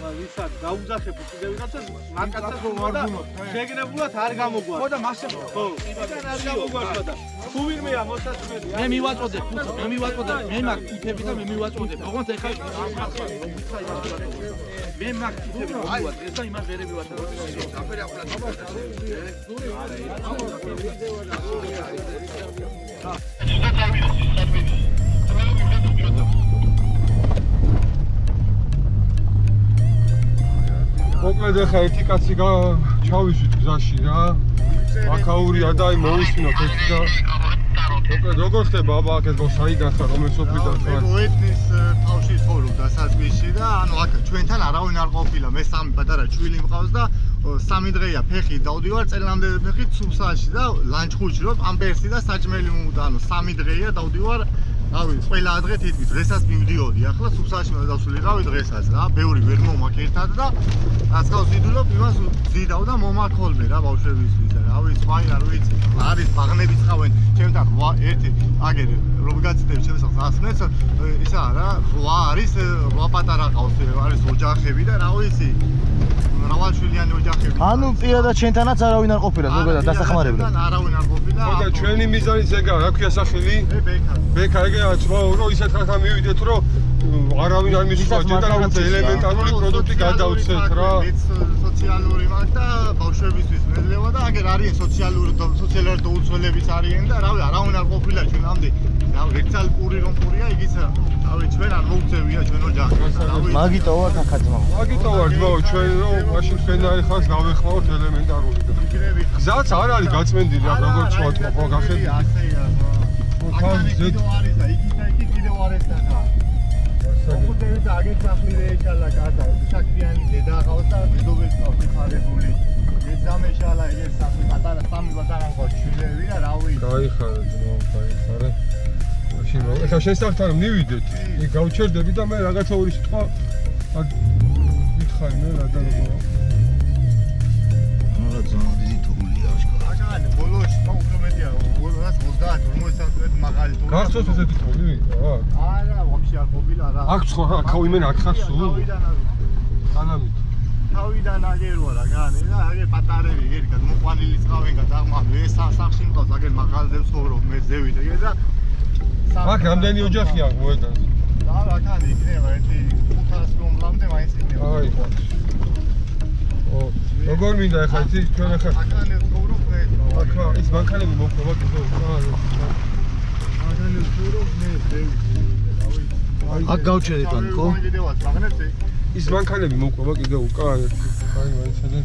Speaker 3: ვისაც დაუძახებო კიდე ვიღაცას მაკაცად რომ არ გუნოთ შეგნებულად არ გამოგვარ ხო და მასე ხო იდან არ გამოგვარდა და თუ ვინმეა მოსასწრები
Speaker 6: მე მივაწოდებ თუცა მე მივაწოდებ მე მაგ თითები და მე მივაწოდებ ოღონდ ეხლა მე მაგ თითები მივაწოდებ ეს და იმას ვერე მივაწოდებ აფერი აფლა
Speaker 1: მოკლედ ახლა ერთი კაცი ჩავიშვით გზაში რა. აქაურია და აი მოვისმინოთ ეს და მოკლედ როგორ ხდება აბა აქ ეს საიდან ხარ რომელ სოფლიდან ხარ?
Speaker 8: მე მოედნის თავში ცხოვრობდა საზღვიში და ანუ აქ ჩვენთან არავინ არ ყოფილა. მე სამი პატარა ჩვილი მყავს და 3 დღეა ფეხი დავდივარ წელამდე ფეხი ცუსაში და ლანჩხუთში რომ პამპერსი და საჭმელი მომუტა. ანუ 3 დღეა დავდივარ რავი ყველა დღე თითქმის დღესაც მივდიოდი. ახლა სუფსაში დავსულიყავი დღესაც რა. ბევრი ვერ მომაქ ერთად და რაცხავს ვიდულობ იმას ვზიდავ და მომაქოლმე რა ბავშვებისთვის და რავი სხვა არ ვიცი. არის ბაღნები წავენ ჩემთან ერთი აგერ რომ გაცდები ჩემს ასმენს ისა რა 8 არის 8 პატარა ყავს არის ოჯახები და რა ვიცი მრავალშვილიანი ოჯახები.
Speaker 3: ანუ პირადად ჩვენთანაც არავინ არ ყოფილა ზოგადად დასახმარებლად.
Speaker 8: არავინ არ ყოფილა.
Speaker 1: ხო და ჩვენი მიზანიც ეგაა, რა ქვია სახელი?
Speaker 8: ბექა.
Speaker 1: ბექა ეგაა რომ ისეთ ხალხთან მივიდეთ რომ არავინ არ მისვლა ჯერ და რაღაც ელემენტარული პროდუქტი გადავცეთ რა.
Speaker 8: სოციალური მაგ და ბავშვებისთვის მეძლებოდა და აგერ არიან სოციალური დაუცველებიც არიან და რავი არავინ არ ყოფილა ჩვენამდე. რავი ერთალ პური რომ პურია იგიც რავი ჩვენ არ მოუწევია ჩვენ ოჯახს.
Speaker 3: მაგიტო ვარ თაკაძმა.
Speaker 1: მაგიტო ვარ ძმაო ჩვენ რომ მაშინ თქვენარი ხალხს გავეხმაროთ ელემენტარული. გზაც არ არის გაწმენდილი აქ როგორც თქვა ხო გახსენდი.
Speaker 8: ასეა. აქ კიდევ არის და იგით და იგით კიდევ არის და ხა. ოღონდ აგერ სახლი რეეჭალა კადა შაქრიანი დედა ყავს და ბიდობებს ყავს ხარებული. ეძამეშალა ეს სახლი პატარა 3 პატარა ყავს შვილები და რავი.
Speaker 1: გაიხარა ძმაო გაიხარა. მაშინ რომ ეხლა შენ სახთან მივიდეთ. იქ გავჩერდები და მე რაღაცა ორი სიტყვა ვითხარი მე რა და როგორ.
Speaker 8: რა ზონა ვიზიტურია აშკარა. აკან ბოლოს უფრო მეტია 250 მაღალი თუ.
Speaker 1: გახსოვს ესეთი თოლი?
Speaker 8: არა, ვაფშე არ ყოფილა რა.
Speaker 1: აქ სხვა აქ იმენ აქ ხარ სულ? სანამით.
Speaker 8: თავიდან აგერ ვარ აგანი და აგერ პატარები ერთად მოყვანილი წავენ გადაღმავე ეს სახში მყავს აგერ მაღალზე ვცხოვრობ მე ზევით ეგ და
Speaker 1: აქ რამდენი ოჯახია მოედანს?
Speaker 8: და აქ იქნება ერთი 500 რომლამდე მაინც იქნება.
Speaker 1: აი ხო. როგორ მინდა ახლა ის ჩვენ ახლა
Speaker 8: აქ ვცხოვრობ მე.
Speaker 1: აქ ის მანქანები მოყვება კიდევ.
Speaker 8: აგანი ვცხოვრობ მე ზევით.
Speaker 3: აქ გავჩერეთ ან ხო?
Speaker 1: ის მანქანები მოყვება კიდევ უკან. აი მაინცადე.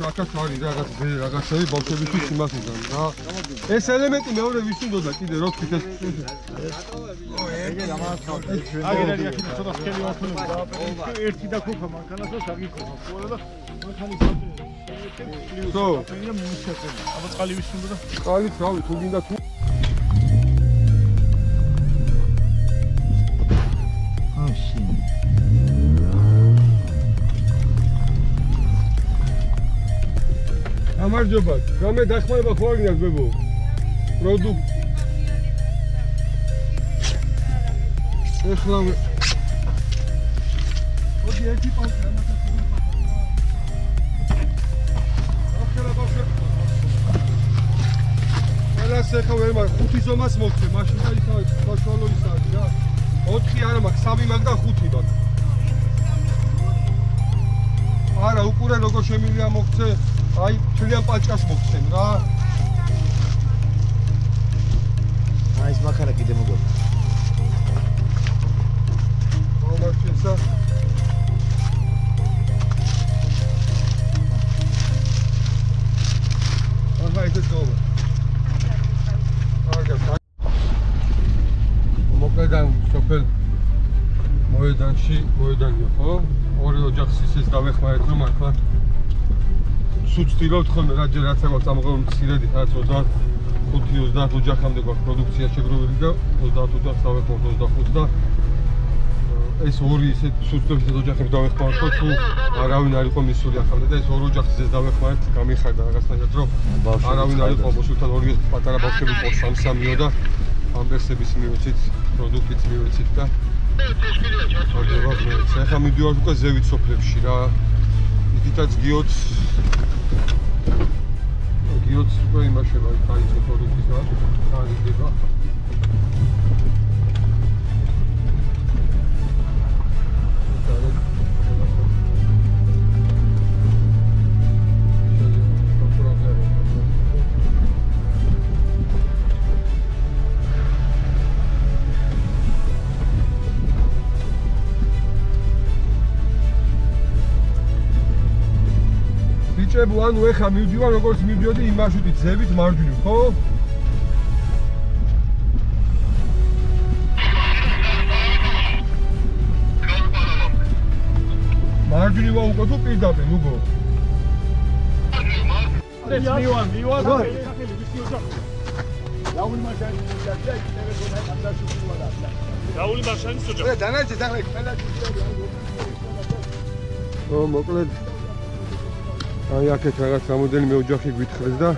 Speaker 1: აქაც არის რაღაცები ბავშვებისთვის იმასიდან რა. ეს ელემენტი მეორე ვის უნდოდა კიდე რო თქვით ეს.
Speaker 3: აგერია კიდე ცოტა სქელი ვაფუნება და ერთი და ქოქა მანქანასაც აგიქოხა. ყველა და მანქანის საფრთხე.
Speaker 1: სო.
Speaker 3: აბა წყალი ვის უნდოდა?
Speaker 1: წყალიც რავი თუ გინდა თუ გამარჯობა, გამე დახმარება ხო არ გინდა ბებო? პროდუქტ. ეხლა მოდი ერთი პაუზა ყველას ეხლა ვერ მაგ 5 ზომას მოგცე, მაშინ და ისა საშუალო ისა არის რა. 4 არა მაგ 3 მაგ და 5 მაგ. არა, უყურე როგორ შემილია მოგცე. აი, ძალიან პაჭკას მოგცემ რა.
Speaker 3: აი, ეს მანქანა კიდე მოგო.
Speaker 1: მომარჩენსა. აჰა, ეს ძომა. კარგად. მოკლედან სოფელ მოედანია, ხო? ორი ოჯახს ისეს დავეხმარეთ რომ ახლა სუცდილობთ ხოლმე რაც აქვს ამღაურ მცირედი რაც 25-30 ოჯახამდე გვაქვს პროდუქცია შეგროვილი და 30 ოჯახს დავეხმაროთ 25 და ეს ორი ისეთ სუცდების ოჯახებს დავეხმაროთ თუ არავინ არ იყო მისული ახალ და ეს ორი ოჯახს ისეს დავეხმარეთ გამიხარდა რაღაცნაირად რომ არავინ არ იყო მოსულთან ორი პატარა ბავშვები ყო 3-3-იო და ამბერსების მივეცით პროდუქტიც მივეცით და ახლა მიდივართ უკვე ზევით სოფლებში რა იქითაც გიოც უკვე იმაშება დაიწყო პროდუქტის რა დაიდება ბიჭებო, ანუ ეხა მივდივარ როგორც მივდიოდი იმ მარშრუტით ზევით მარჯვნივ, ხო? მარჯვნივა უკვე თუ პირდაპირ, უგო? მივარ.
Speaker 6: Raul Mașani,
Speaker 3: Raul Mașani,
Speaker 6: da, danați, danați,
Speaker 1: მოკლედ აი აქეთ რაღაც რამოდენიმე ოჯახი გვითხრეს და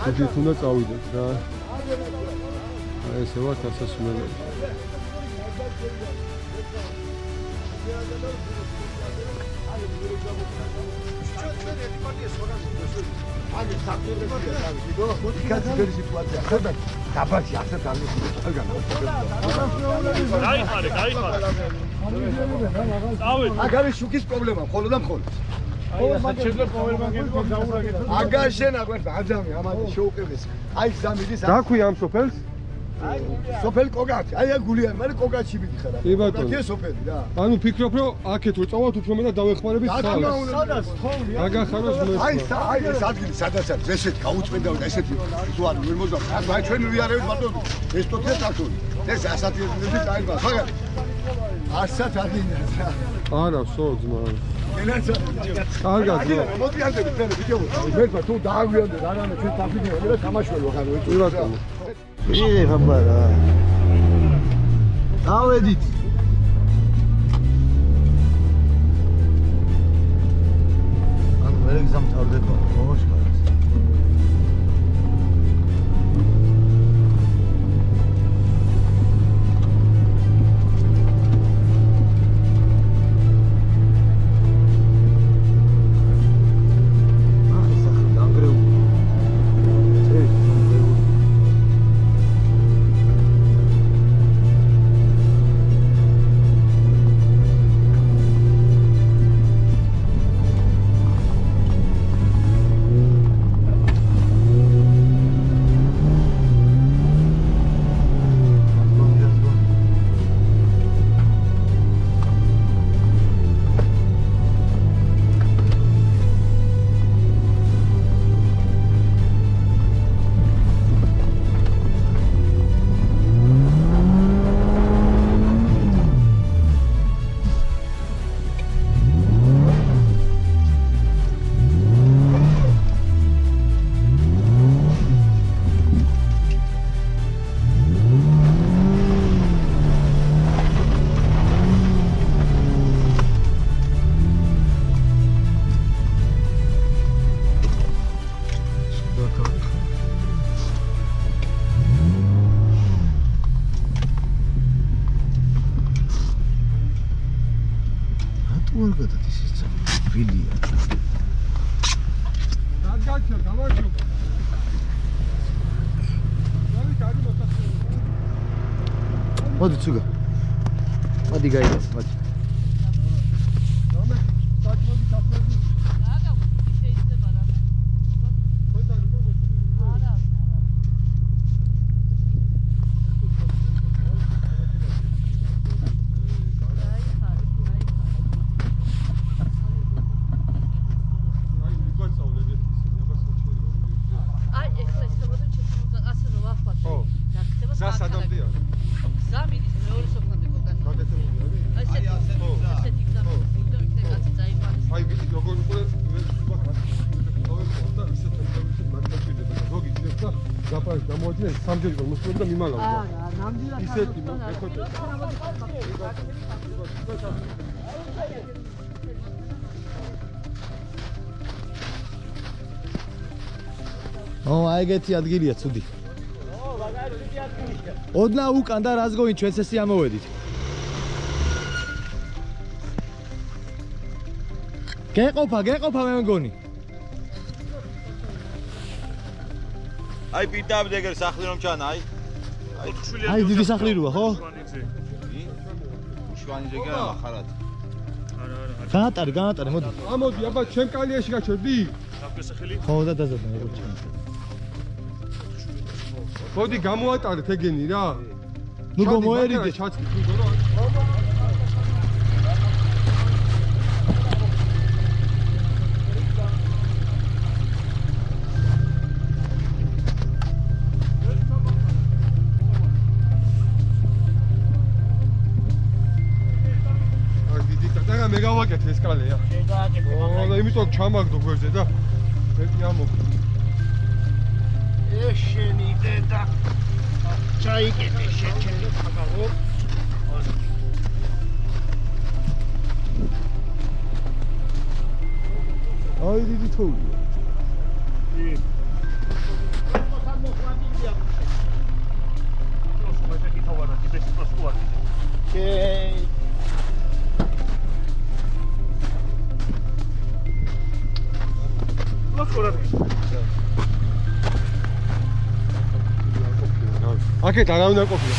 Speaker 1: ისიც უნდა წავიდეთ რა. აი ესე ვართ ასასმელები.
Speaker 6: Ani saptırdı var ya abi. Dola bu dikkat edin situasyon. Şurada tabac yapsa tanrı. Agar şukis problema. Kolundan kol. Agar şen agar adam ya ama şokemiz. Ay zamidi.
Speaker 1: რა ქვია ამ სოფელს?
Speaker 6: სოფელი კოგათი. აი გულიან, მე კოგათში მიდიხარ.
Speaker 1: კი ბატონო.
Speaker 6: კოგათი სოფელი რა.
Speaker 1: ანუ ფიქრობ რომ აქეთ რო წავად უფრო მეტად დავეხმარებით ხალხს.
Speaker 6: სადაც თოვლია.
Speaker 1: აგახაროს მე.
Speaker 6: აი ეს ადგილი სადაც არის ესეთი გაუწმენდა და ესეთი თუ არ ვერ მოძა. აი ჩვენ ვიარებით ბატონო. ეს თოთია კარტონი. ეს ასათიები დაიბა. მაგრამ ასათ ადგილია რა.
Speaker 1: არა, სო ძმა.
Speaker 6: ენაცა.
Speaker 1: კარგად.
Speaker 6: მოწიანდებით მე ვიდეო. მე თუ დააგვიანდე რანაირად ჩვენ დაფიქრე და თამაშველო ხარ.
Speaker 1: კი ბატონო.
Speaker 3: Ήρθε ხაბარა. Დავედით. ანუ მე გზამთავრდება, მოშკარს.
Speaker 9: ადგილია.
Speaker 1: დაგაჩა, გამარჯობა.
Speaker 9: მოდი ცუგა. მოდი გაიგო, მოდი.
Speaker 1: სამჯერ მოსწონდა და მიმალავდა. ისეთი ეხოჭა.
Speaker 9: ეგეთი ადგილია ცუდი. ოდნა უკან და რას გოინ ჩვენს ესე ამოვედით. გეყოფა მე მგონი.
Speaker 4: აი პირდაპირ ეგერ სახლი რომ ჩანა,
Speaker 9: აი დიდი სახლი როა, ხო?
Speaker 4: უშვანიძე კი არა ხარად.
Speaker 9: განატარე, მოდი.
Speaker 1: ამოდი, აბა ჩემ კალიაში გაჩერდი?
Speaker 9: ხო და დაზარდა როგორ ჩანა.
Speaker 1: მოდი გამოატარეთ ეგენი რა.
Speaker 9: ნუ გამოერიდე
Speaker 1: ჩაცდი, თუნდო რა. მე გავაკეთე ეს კალეა. და იმიტომ ჩამაგდო გვერდზე და მეტი ამოგვი.
Speaker 7: ეშენი დედა. ჩაიკეთე შეჩელი ხაგაო.
Speaker 9: აი დიდი თოვლია.
Speaker 1: აქეთ არ უნდა ყოფილა.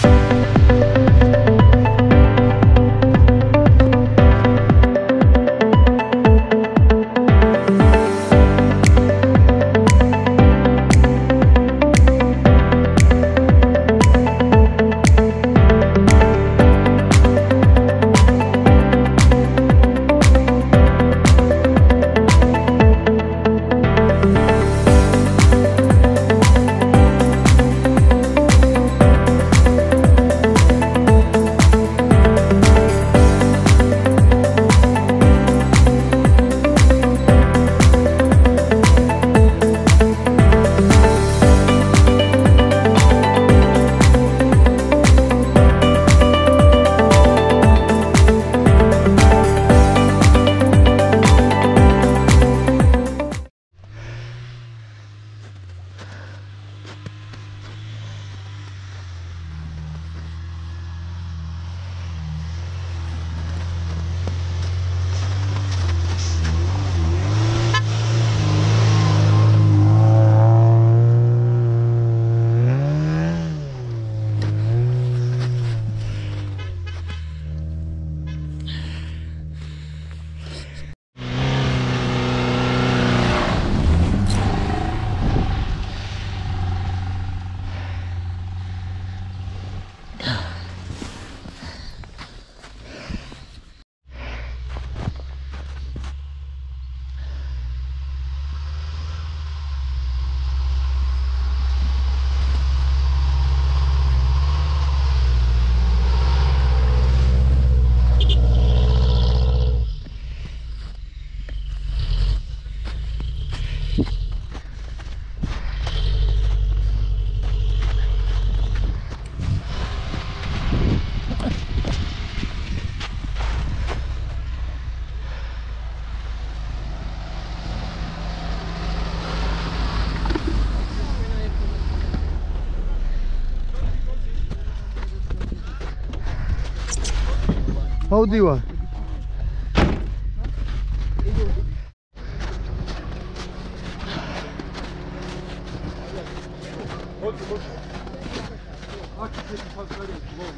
Speaker 9: How do you?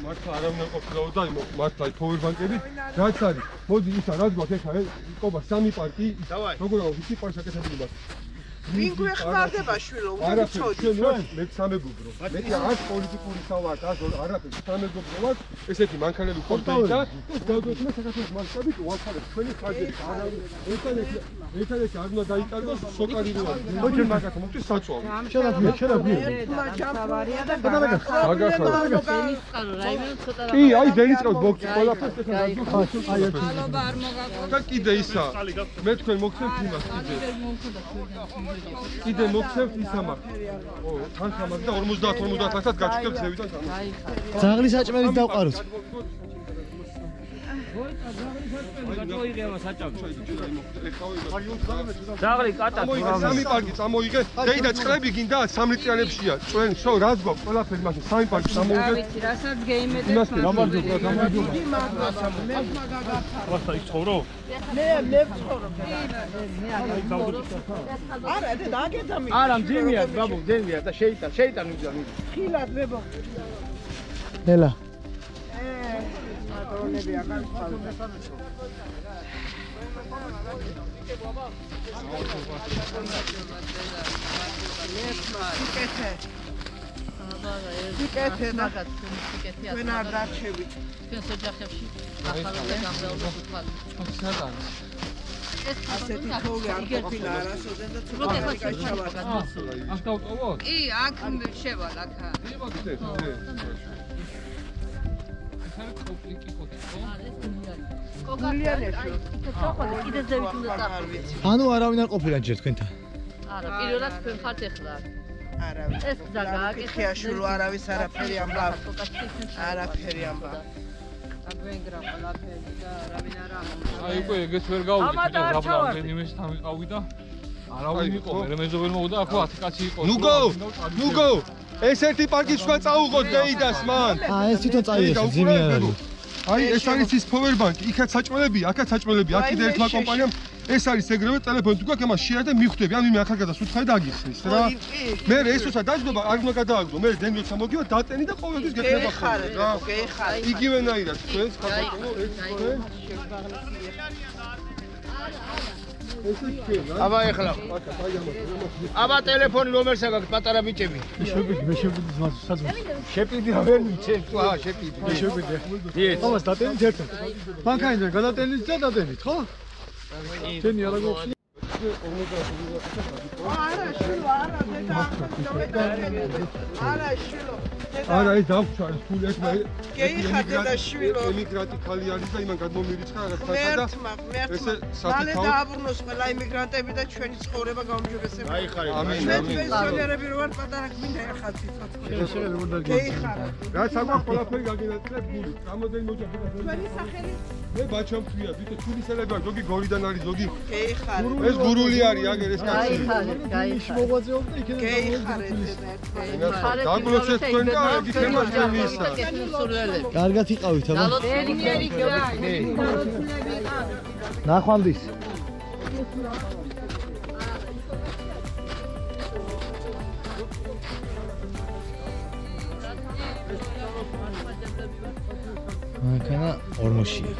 Speaker 1: მართლა არავინ ყოფილა და მართლა powerbank-ები რაც არის მოდი ისა რაც გვაქვს ეხლა ყობა 3 პარკი როგორ აქვს ისი პარკს აკეთებული მაქვს
Speaker 10: ვინ გვეხმარდება შვილო უცოდი
Speaker 1: მე სამეგობრო მე არც პოლიტიკური სავართ არაფერი სამეგობრო ვარ ესეთი მანქანები ყოფილი და დავდოთ საქართველოს მასშტაბით ვახალებ ჩვენი ხარჯები ერთადერთი არ უნდა დაიკარგოს სოკარი რო არის მოდი მაგათო მოდი საწვავ კი აი დენისყავს ბოქს ყველაფერს ეხლა და კიდე ისა მე თქვენ მოგცემთ იმას კიდე მოგცემთ ისამარ ო თანხა მაგ და 50 ლახსაც გაჩვენებთ ზევიდან
Speaker 9: ძაღლის საჭმელით დავყაროთ
Speaker 7: ძაღლი კატა
Speaker 1: სამი პარკი წამოიღე დეიდა წყლები გინდა 3 ლიტრიანებშია წვენ შო რაც გვაქვს ყველაფერი მაშინ სამი პარკი წამოიღე
Speaker 10: ვიცი რასაც გეიმედებს
Speaker 3: ახლა ის ცხოვრო
Speaker 10: მე ვცხოვრობ არა და დაგეძამი
Speaker 7: არა მძიმეა ბაბუ მძიმეა და შეიტან უძამი
Speaker 10: ხილად ვებო
Speaker 9: ნელა
Speaker 10: ტრონები აკეთებს სიკეთე მაგათ სიკეთე ვენ არ დარჩევით
Speaker 11: ჩვენს ოჯახებში ახალად გამრავლება ვთქვათ
Speaker 10: ასეთი თოვლი არ ყოფილა არასოდეს და ცოტა გაჩავარდა
Speaker 1: აქ დავტოვოთ
Speaker 11: კი აქ შევალ აქ
Speaker 9: ანუ არავინ არ ყოფილა ჯერ თქვენთან
Speaker 11: არა პირველად თქვენ ხართ ეხლა
Speaker 10: არავინ
Speaker 11: ეს გზა
Speaker 10: გააკეთე შულო არავის არაფერი ამბა არაფერი ამბა აგვენგრა ყველაფერი და არავინ არა
Speaker 2: აი უკვე ეგეც ვერ გავუძით და გაბლამდენ იმის თან ვიყავი და არავინ იყო მე მეზობელ მოვიდა ახლა 10 კაცი იყო
Speaker 1: ნუგო ეს ერთი პარკი ჩვენ წაუღოთ დეიდას მან
Speaker 9: ეს თვითონ წაიღეს ძიმი არ არის
Speaker 1: აი ეს არის ის powerbank იქაც საჭმელები აქაც საჭმელები აქ კიდე ერთმა კომპანიამ ეს არის ეგრევე ტელეფონი თუ გაქვს ამას შეარ და მიხვდები ან ვინმე ახალგაზრდას უცხარი და აგიხსნის რა მე ესოცა დაждობა არ უნდა გადააგდო მე დენიოცა მოგივა დატენი და ყოველთვის გექნება ხოლმე რა იგივენაირად თქვენს ხალხო ეს თქვენ
Speaker 7: აბა ეხლა აბა ტელეფონი რომელს აქვს პატარა ბიჭები
Speaker 9: მე შეგვიდი საძმო
Speaker 7: შეპიდი ვერ მიცემ თუ აა შეპიდი
Speaker 9: მე შეგვიდი ამას დატენით ერთად მანქანიდან გადატენით და დატენით ხო შენი არა გვაქვს
Speaker 10: არა შილო არა შილო
Speaker 1: არა ეს დავჩარე სულ ეს მე
Speaker 10: გეიხადე და შვილო
Speaker 1: ემიგრანტი ხალი არის და იმან გადმომირიცხა რაღაც ხალხა და
Speaker 10: მერტმა მალე დააბრუნოს ყველა იმიგრანტები და ჩვენი ცხოვრება გაუმჯობესება
Speaker 7: აიხარე
Speaker 1: ამინ
Speaker 10: ჩვენ პენსიონერები რო ვარ პატარა გმინდა ეხლა ცოცხლე გეიხარე
Speaker 1: რაც აქვს ყველაფერი გაგინაწილებ გული რამოდენი მოჯახება
Speaker 10: ჩვენი სახელი
Speaker 1: მე ბაჩამ ქვია ვიტო თulisელება ზოგი გორიდან არის ზოგი
Speaker 10: გეიხარე
Speaker 1: ეს გურული არის აგერ ეს კაცი
Speaker 10: გაიხარე მოღვაწეობდა იქიდან გეიხარე
Speaker 1: ეს დაგლოცეთ თქვენ და იგი თემას მისცა
Speaker 9: კარგად იყავით აბა ნახვამდის მანქანა ორმოშია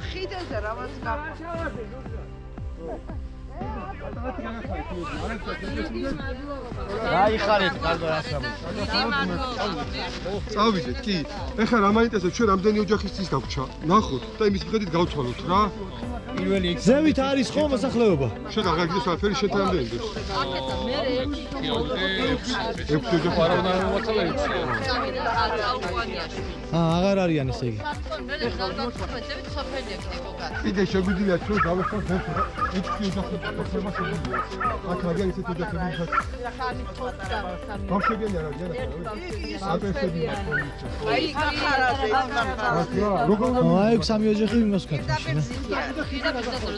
Speaker 10: ხიდაზე რაღაც
Speaker 7: გაიხარეთ კარგო ასამო
Speaker 1: წავიდეთ კი ეხლა რა მაინტერესებს ჩვენ რამდენი ოჯახის წის გაგვჩა ნახოთ და იმის მიხედვით გავთვალოთ რა
Speaker 7: პირველი
Speaker 9: ზევით არის ხო მოსახლეობა
Speaker 1: შენ აღარ გიძებს არაფერი შენ თან დენდეს
Speaker 11: აკეთა მე
Speaker 1: ექვსი ოჯახი
Speaker 2: არავინ არ მოაწელა
Speaker 9: აღარ არიან ესე იგი
Speaker 1: კიდე შეგვიძლია ჩვენ დავეხმაროთ ექვსი ოჯახის
Speaker 6: აქ აგერ ისეთ ოჯახები ხარ. გამშვიდობია რა გიარა. აპერსებია.
Speaker 10: აი ხარაზე
Speaker 3: აი სამი ოჯახი იმას ქართლში რა.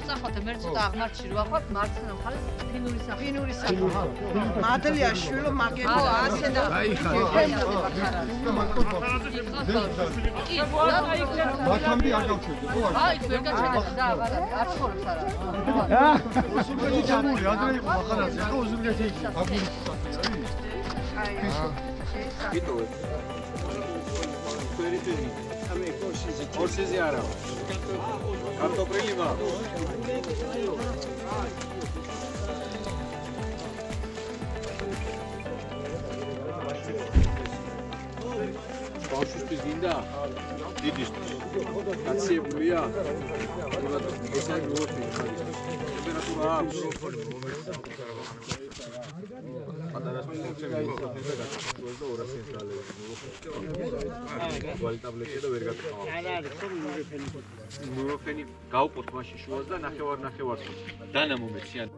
Speaker 11: წახოთ მე ცოტა აღმართში რო ახოთ მარცხენა მხარეს ფინური სახე.
Speaker 10: მადლია შვილო მაგეთო ასე და
Speaker 6: აი ხარ. მათამდე არ გავჩერდე ხო?
Speaker 11: აი ვერ გაჩერდა და არ ცხოვრობს არა.
Speaker 6: ოსურგეთი ჩამული ადრე იყო ახალაზე ხო ოზურგეთი იქ.
Speaker 10: აი
Speaker 2: ვიტოვე. ფერიტენი. ამე ორსიზი არა. კარტოფილი მაქვს. ბავშვისთვის გინდა? დიდისთვის. გაციებულია? ეს არის როთი. ტემპერატურა აქვს. ნუროფენი გავყოთ მაშინ შუას და ნახევარს დანა მომეციან.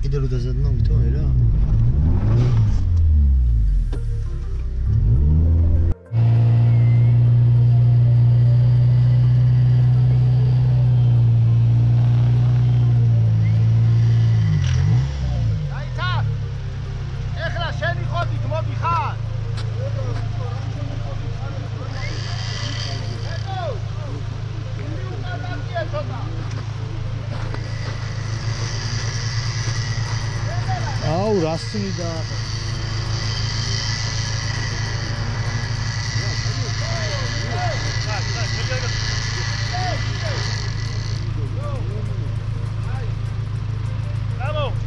Speaker 3: Idelo da zadną to era. აუ რასწინი და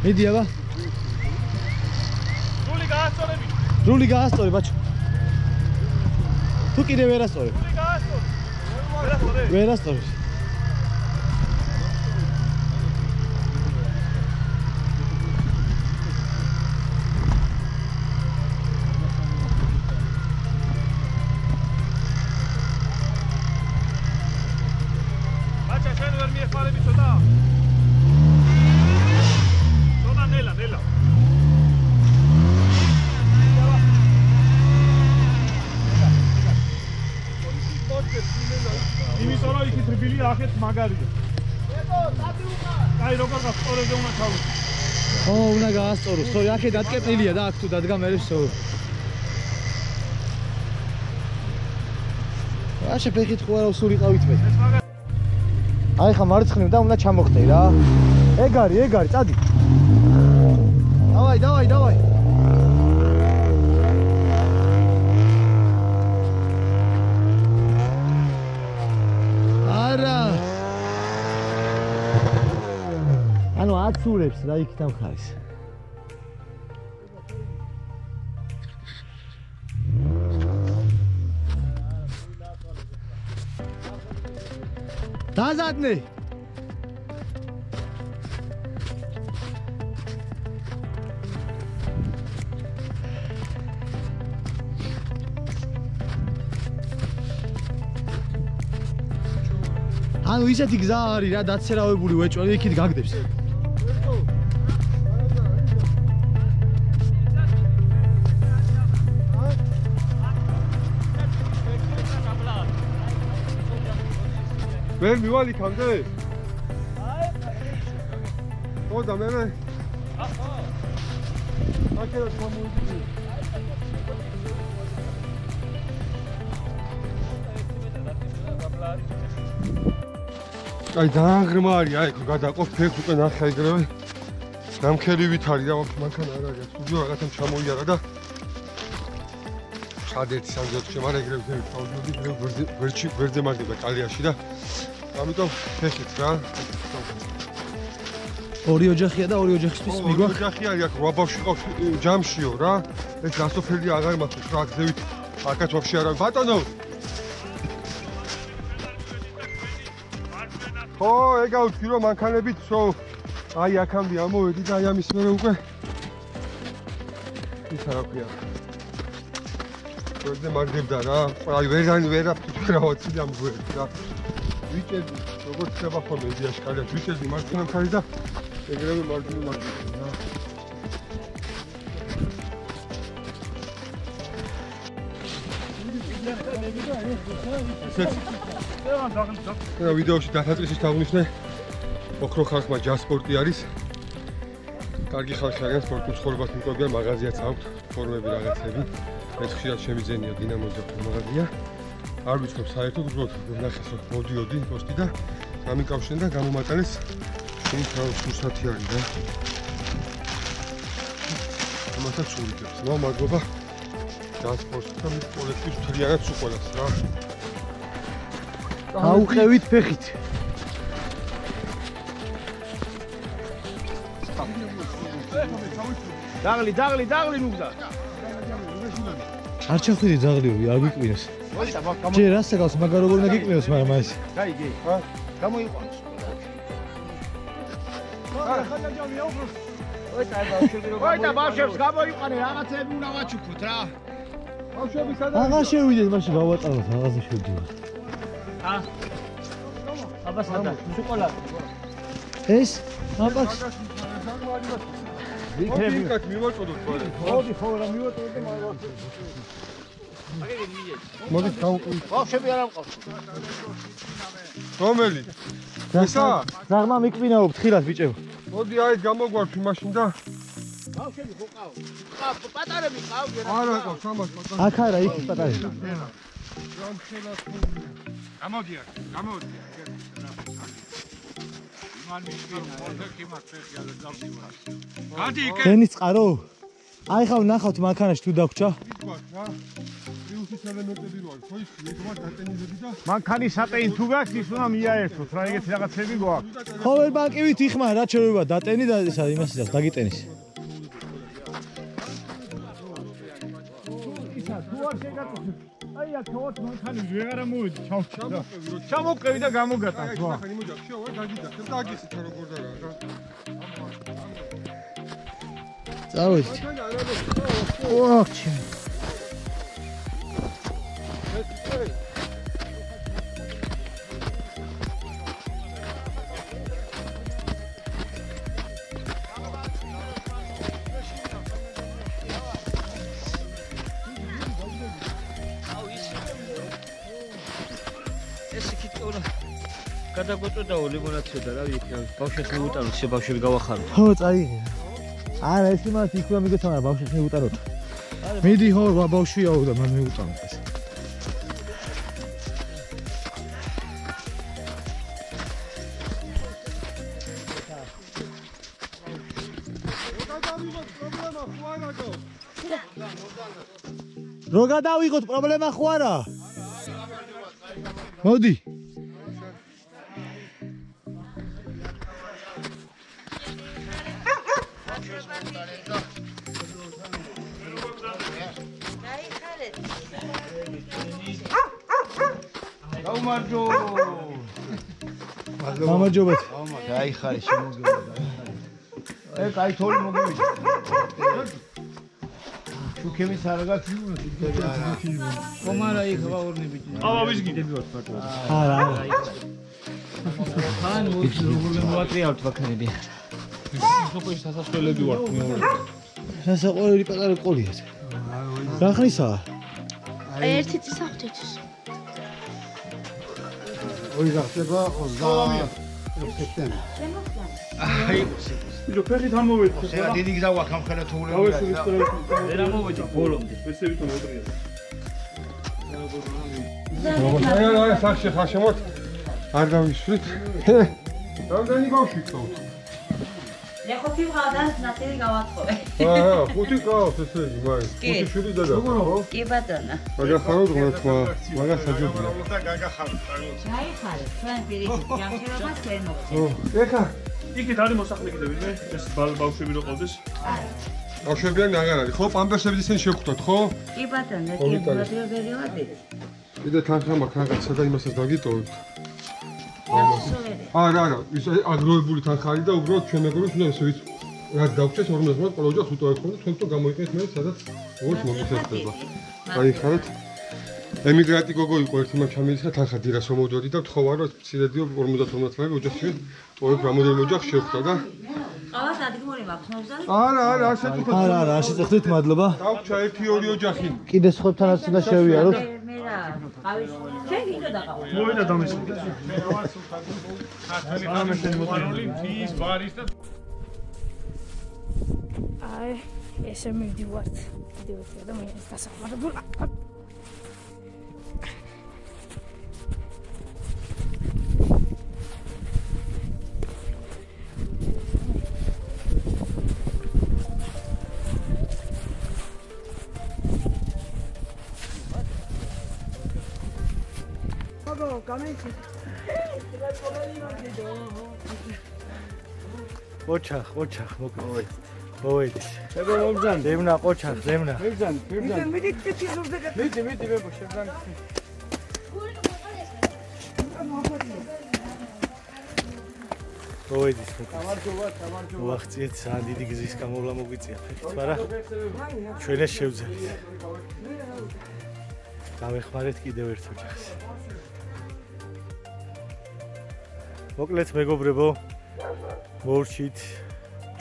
Speaker 3: მიდი აბა რული გაასწორე ბაჭო თუ კიდე ვერასწორე ვერასწორე მაგარია. აი როგორ გასწორებდა უნდა ჩავიდე. ო, უნდა გაასწორო. სწორი, აქე დატკეპნილია და აქ თუ დადგა მე ვსო. აშე ფეხით ხო არა უსულიყავით მე. აი ხა მარცხნივ და უნდა ჩამოხტე რა. ეგ არის, წადი. დავაი. ანუ აცურებს რა იქ დამხარეს. დაზადნე. ანუ ისეთი გზა არის რა დაცერავებული ვეჭველი იქით გაგდებს.
Speaker 1: ვერ მივალ იქამდე? ხო და მე აკერა ჩამოვიდი. აი დააღრმა არის, აი გადაყოფ ფეხს უკვე ნახე ეგრევე. გამქერივით არის და ვაფშე მანქანა არ არის. სულ რაღაცამ ჩამოიარა და შადერთი სამჯერში მაგრამ ეგრევე დავდივდი, ვერზე მარდება კალიაში და ამიტომ ფეხით რა.
Speaker 9: ორი ოჯახია და ორი ოჯახისთვის მიგვაქვს.
Speaker 1: ორი ოჯახი არის, აქ 8 ბავშვი ყავს ჯამშიო რა. ეს გასოფელი აღარ მაქვს რა გზევით. აქაც ვაფშე არა ბატონო. ხო, ეგავთი რომ მანქანებით სო აი აქამდე ამოვედი და აი ამის მერე უკვე ის რა ქვია. ვერზე მარდებდა რა. აი ვერაფრით რა ვაცი და ამგვერდი რა. ვიჭერდი, როგორც ხება ხოლმე იდეაში კარგად ვიჭერდი მარცხენა მხარეს და ეგრევე მარჯვნივ მარჯვნივ რა. და ვიდეოში დასაწყისის დაგვნიშნე ოქრო ხალხმა ჯასპორტი არის. კარგი ხალხი არიან, სპორტულ ცხოვრებას მიყვებიან, მაღაზიაც აქვთ, ფორმები რაღაცები. ეს ხშირად შემიძენია დინამოზე მაღაზია. არ ვიცნობ საერთოდ უბრალოდ ნახეს რომ მოდიოდი პოსტი და გამიკავშირენ და გამომატანეს შენ სურსათი არის და ამასაც სულიდებს. ნუ მადლობა ჯასპორტს და მის კოლექტივს მთლიანად უყოლას რა.
Speaker 9: აუყევით ფეხით. დაღლი ნუგდა. არ ჩახვიდი დაღლიორი, არ გიკვინეს. ჯერ ასე გავს, მაგარ როგორ უნდა გიკვინოს, მაგრამ ეს.
Speaker 7: გაიგე.
Speaker 9: ხა?
Speaker 7: გამოიყვანოს. ოი და ბავშვებს გამოიყვანე, რაღაცები უნდა ვაჩუქოთ რა.
Speaker 1: ბავშვები სადაა?
Speaker 9: აღარ შევიდეთ, მაშინ გავატაროთ, რაღაცა შევიდეთ.
Speaker 7: აბა სადა? შოკოლადი.
Speaker 9: ეს? აბაც.
Speaker 1: ვიქნებით მივაწოდოთ ხოლმე.
Speaker 7: მოდი ხო რა მივაწოდოთ და მაგას.
Speaker 1: მოდი გავუკვირდით.
Speaker 7: ბავშვები არ ამყავს.
Speaker 1: რომელი? ესა?
Speaker 9: ზაღმა მიკვინაობ თხილას ბიჭებო.
Speaker 1: მოდი აი გამოგვარჩი მაშინ და
Speaker 7: ბავშვები ხო ყავ? პატარები ყავდნენ.
Speaker 1: არა ყავს ამას პატარა.
Speaker 9: აქ არა, იქ პატარები.
Speaker 5: გამოდი. მან მიშვინა, ხე მაგფეხი არ დავსივა. გადი იქ.
Speaker 9: დენის წყარო? აი ხავ ნახავთ მანქანაში თუ დაგვრჩა.
Speaker 1: ტრიუმფის ელემენტები როარ, ხო ის მეგობრად დატენილები და
Speaker 5: მანქანის სატენი თუ გაქვს, ის უნდა მიაერთოთ, რა ეგეთი რაღაცები გვაქვს.
Speaker 9: ხო ვერ ბანკივით იხმა, რა შეიძლება დატენი და ისა იმას ისა დაგიტენის.
Speaker 5: ისა თუ არ შეგაწყვეტ. აი აქ თოთ მანქანი ვეღარ მოვიდი, ჩამოვყევი და გამოგატან.
Speaker 1: აი მანქანი მოძახ, შევა დაგიდახებ და აგისით როგორ და რა.
Speaker 9: წავედით. ოქჩი.
Speaker 7: გადაგვეწოდა ლიმონადსა და რა ვიცი, ბავშვებს მიუტანოთ, ბავშვები გავახარო.
Speaker 9: ხო, წაიღე. არა, ეს იმას იქ რომ მიგეცამა ბავშვებს მიუტანოთ. მიდი ხო, ბავშვიაო და მან მიუტანოთ ეს. რო გადავიღოთ პრობლემა ხო არა? მოდი.
Speaker 5: გაუმარჯო.
Speaker 9: გამარჯობათ.
Speaker 7: გაიხარე შემოგევა.
Speaker 5: ე კაი თორი მოგივიდა.
Speaker 7: შუქემის არ გაქვს. კომარა იქ ვაორნები.
Speaker 5: ავა ვიზგიდები ვარ ფატო.
Speaker 9: არა.
Speaker 7: ხან მოატრიალთ ვაქნები.
Speaker 5: სოფლის სასასვლელები ვარ მეორე.
Speaker 9: სასაყვარელი პატარა ყოლია. რა ხნისაა?
Speaker 12: ერთი წის აღთითის.
Speaker 6: ორი გახდება 20 სექტემბერი.
Speaker 5: აი, ბიჭო, ფეხით ამოვედი.
Speaker 6: შეიძლება დიდი გზა ვაქვს ამ ხელა თურები.
Speaker 5: ვერ ამოვედი ბოლომდე. ვესებით მოდრია.
Speaker 1: აი, სახში ხარ შემოთ. არ გავისვრით. რამდენი ბავშვი გყავთ?
Speaker 11: მე ხუთი ვღავდანს ნათელი გავათხოვე.
Speaker 1: ხუთი გყავთ ესე იგი, მაინც. ხუთი შვილი და ხო?
Speaker 11: კი ბატონო.
Speaker 1: მაგას ხაროთ ღმერთმა, მაგას საჯობია.
Speaker 11: გაიხარე, ჩვენ პირიქით ჯანმრთელობას ვერ მოგწევთ.
Speaker 1: ო, ეხა
Speaker 5: იქით არის მოსახლე კიდევ ვინმე? ეს ბავშვები რო ყავდეს.
Speaker 1: ბავშვებიანი აღარ არის, ხო? პამპერსები ისინი შეგხვდათ, ხო?
Speaker 11: კი ბატონო, კი ბატონო ვადით.
Speaker 1: კიდე თანხა მაქვს რაღაცა და იმასაც დაგიტოვებთ. არა, ის აგროვებული თანხა არის და უბრალოდ ჩვენ მეგობრებს უნდა ესე ვიცი. რაც დავჭეს 50-ად ყველა ოჯახს უტოვებთ და თქვენ თო გამოიყენეთ მე სადაც როგორც მოგესწრება. გაიხარეთ. ემიგრანტი გოგო იყო ერთი მან ჩამილიხა თანხა დირას მომდოდი და ვთხოვარ რომ მცირედიო 50 ლარი ოჯახში ტოვებ რამოდენიმე ოჯახს შევხვდა და
Speaker 11: ყავას ადგილური მაქვს მოგზაურობ?
Speaker 1: არა, ასეთ უფრო
Speaker 3: არა, არ შეწეხდით, მადლობა.
Speaker 1: დავჭა 1-2 ოჯახი.
Speaker 3: კიდე სხვებთანაც უნდა შევიაროთ.
Speaker 11: მე რა, ყავის შენ ვიდეო დაყავ.
Speaker 5: მოვიდა დამისვით. ამასენ მოწონილი ფის ბარის და
Speaker 12: აი, ესე მივდივართ. მივდივართ და მე დასახმარებულ.
Speaker 3: ოჩახ, მოკლედ. მოვედი. ებო მომძან, დემნა ოჩახ, დემნა. მიბძან. მიდი ბებო, შევძან. მოვედი. ვახციეთ ძალიან დიდი გზის გამოვლა მოგვიწია ფეხით, მაგრამ ჩვენ ეს შევძელით. დავეხმარეთ კიდევ ერთ ოჯახს. მოკლედ მეგობრებო, მოვრჩით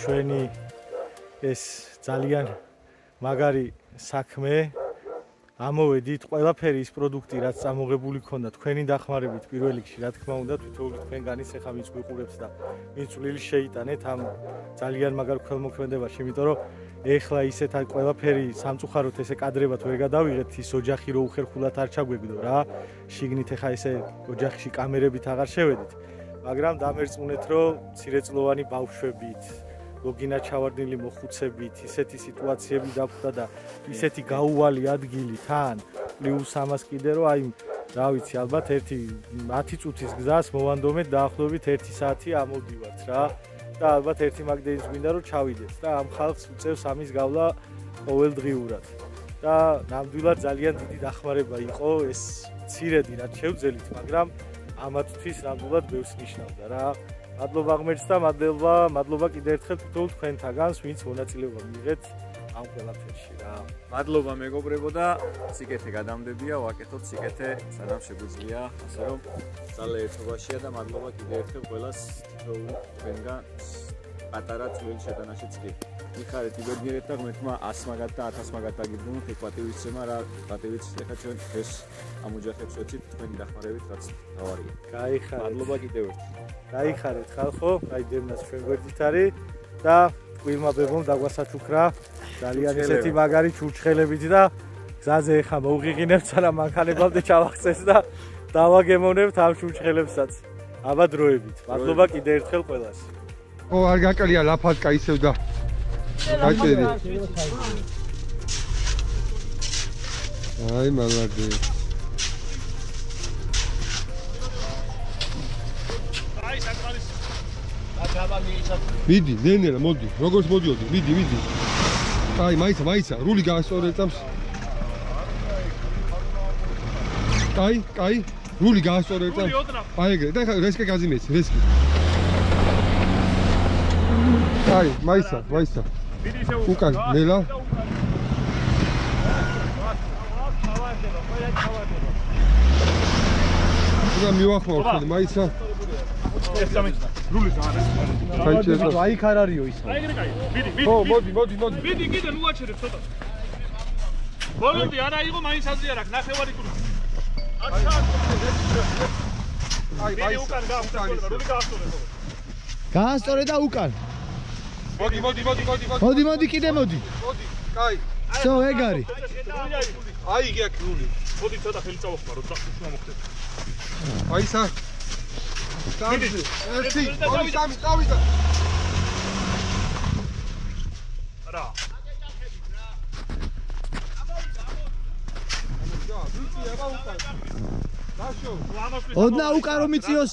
Speaker 3: ჩვენი ეს ძალიან მაგარი საქმე. ამოვედით ყველაფერი ის პროდუქტი, რაც წამოღებული ქონდა თქვენი დახმარებით პირველ რიგში, რა თქმა უნდა, თითოეული თქვენგანის ახლა ვინც გვიყურებს და ვინც წვლილი შეიტანეთ ამ ძალიან მაგარ ქველმოქმედებაში, იმიტომ რომ ეხლა ისეთ ყველაფერი სამწუხაროდ ესე კადრებად ვერ გადავიღეთ, ის ოჯახი რო უხერხულად არ ჩაგვეგდო რა. შიგნით ახლა ესე ოჯახში კამერებით აღარ შევედით. მაგრამ დამერწმუნეთ, რომ მცირეწლოვანი ბავშვებით, ლოგინა ჩავარდნილი მოხუცებით, ისეთი სიტუაციები დაგვხვდა და ისეთი გაუვალი ადგილი თან, პლუს ამას კიდე რომ აი, რა ვიცი, ალბათ 10 წუთის გზას მოვანდომეთ დაახლოებით 1 საათი ამოვდივართ რა. და ალბათ ერთი მაგდენის გვინდა რომ ჩავიდეთ და ამ ხალხს უწევს ამის გავლა ყოველდღიურად. და ნამდვილად ძალიან დიდი დახმარება იყო ეს მცირედი რაც შევძელით, მაგრამ ამათთვის ნამდვილად ბევრს ნიშნავდა რა. მადლობა ღმერთს და მადლობა კიდევ ერთხელ თითოეულ თქვენთაგანს, ვინც მონაწილეობა მიიღეთ ამ ყველაფერში რა.
Speaker 2: მადლობა მეგობრებო და სიკეთე გადამდებია, ვაკეთოთ სიკეთე, სანამ შეგვიძლია, ასე რომ ძალე ერთობაშია და მადლობა კიდევ ერთხელ ყველას თითოეულ თქვენგან პატარა წვრილი შეტანაშიც კი. მიხარეთ იბერგერეთ და ღმერთმა 100 მაგათ და 1000 მაგათ დაგიბრუნოთ, ეგ პატივისცემა რა, პატივიც ეხა ჩვენ ეს ამ ოჯახებს ვეცით თქვენი დახმარებით რაც დავარია.
Speaker 3: გაიხარეთ.
Speaker 2: მადლობა კიდევ ერთხელ.
Speaker 3: გაიხარეთ ხალხო, აი დემნას ჩვენ გვერდით არის და ყვილმა ბებომ დაგვასაჩუქრა ძალიან ისეთი მაგარი ჩურჩხელებით და გზაზე ეხა მოუღიღინებთ, სანამ მანქანებამდე ჩავახცეს და დავაგემოვნებთ ამ ჩურჩხელებსაც. აბა დროებით. მადლობა კიდევ ერთხელ ყველას.
Speaker 1: ო, არ გაკლია ლაფაზკა ისევ და გაჭერი. აი, მალადი. მიდი, ნენერა, მოდი. როგორც მოდიოდი, მიდი. აი, მაიცა, რული გაასწორე წამს. კაი, რული გაასწორე წამს. აი, ეგრე. და ხა რესკე გაზიმეც, რესკე. აი, მაიცა. უკან, ნელა. და მივახმოვ ხოლმე, მაიცა.
Speaker 5: ეს სამეც რული
Speaker 3: არის. აი იქ არ არისო ის.
Speaker 5: აი ეგრე კაი. მიდი.
Speaker 1: ხო, მოდი.
Speaker 5: მიდი, კიდე მოვაჩერებ ცოტა. ბოლომდე არა იყო, მაინც აზრი არ აქვს, ნახევარი კურო.
Speaker 1: აი უკან
Speaker 9: გაასწორე და უკან. მოდი კიდე მოდი.
Speaker 1: კაი.
Speaker 9: всё, ეგ არის.
Speaker 1: აი იგი აქ რული.
Speaker 5: მოდი ცოტა ხელი წავახმარო, და მოხდეთ.
Speaker 1: აი სა. დავიძე. ერთი, ორი, სამი, დავიძე.
Speaker 5: რა.
Speaker 9: ოდნა უკან რომ იწიოს.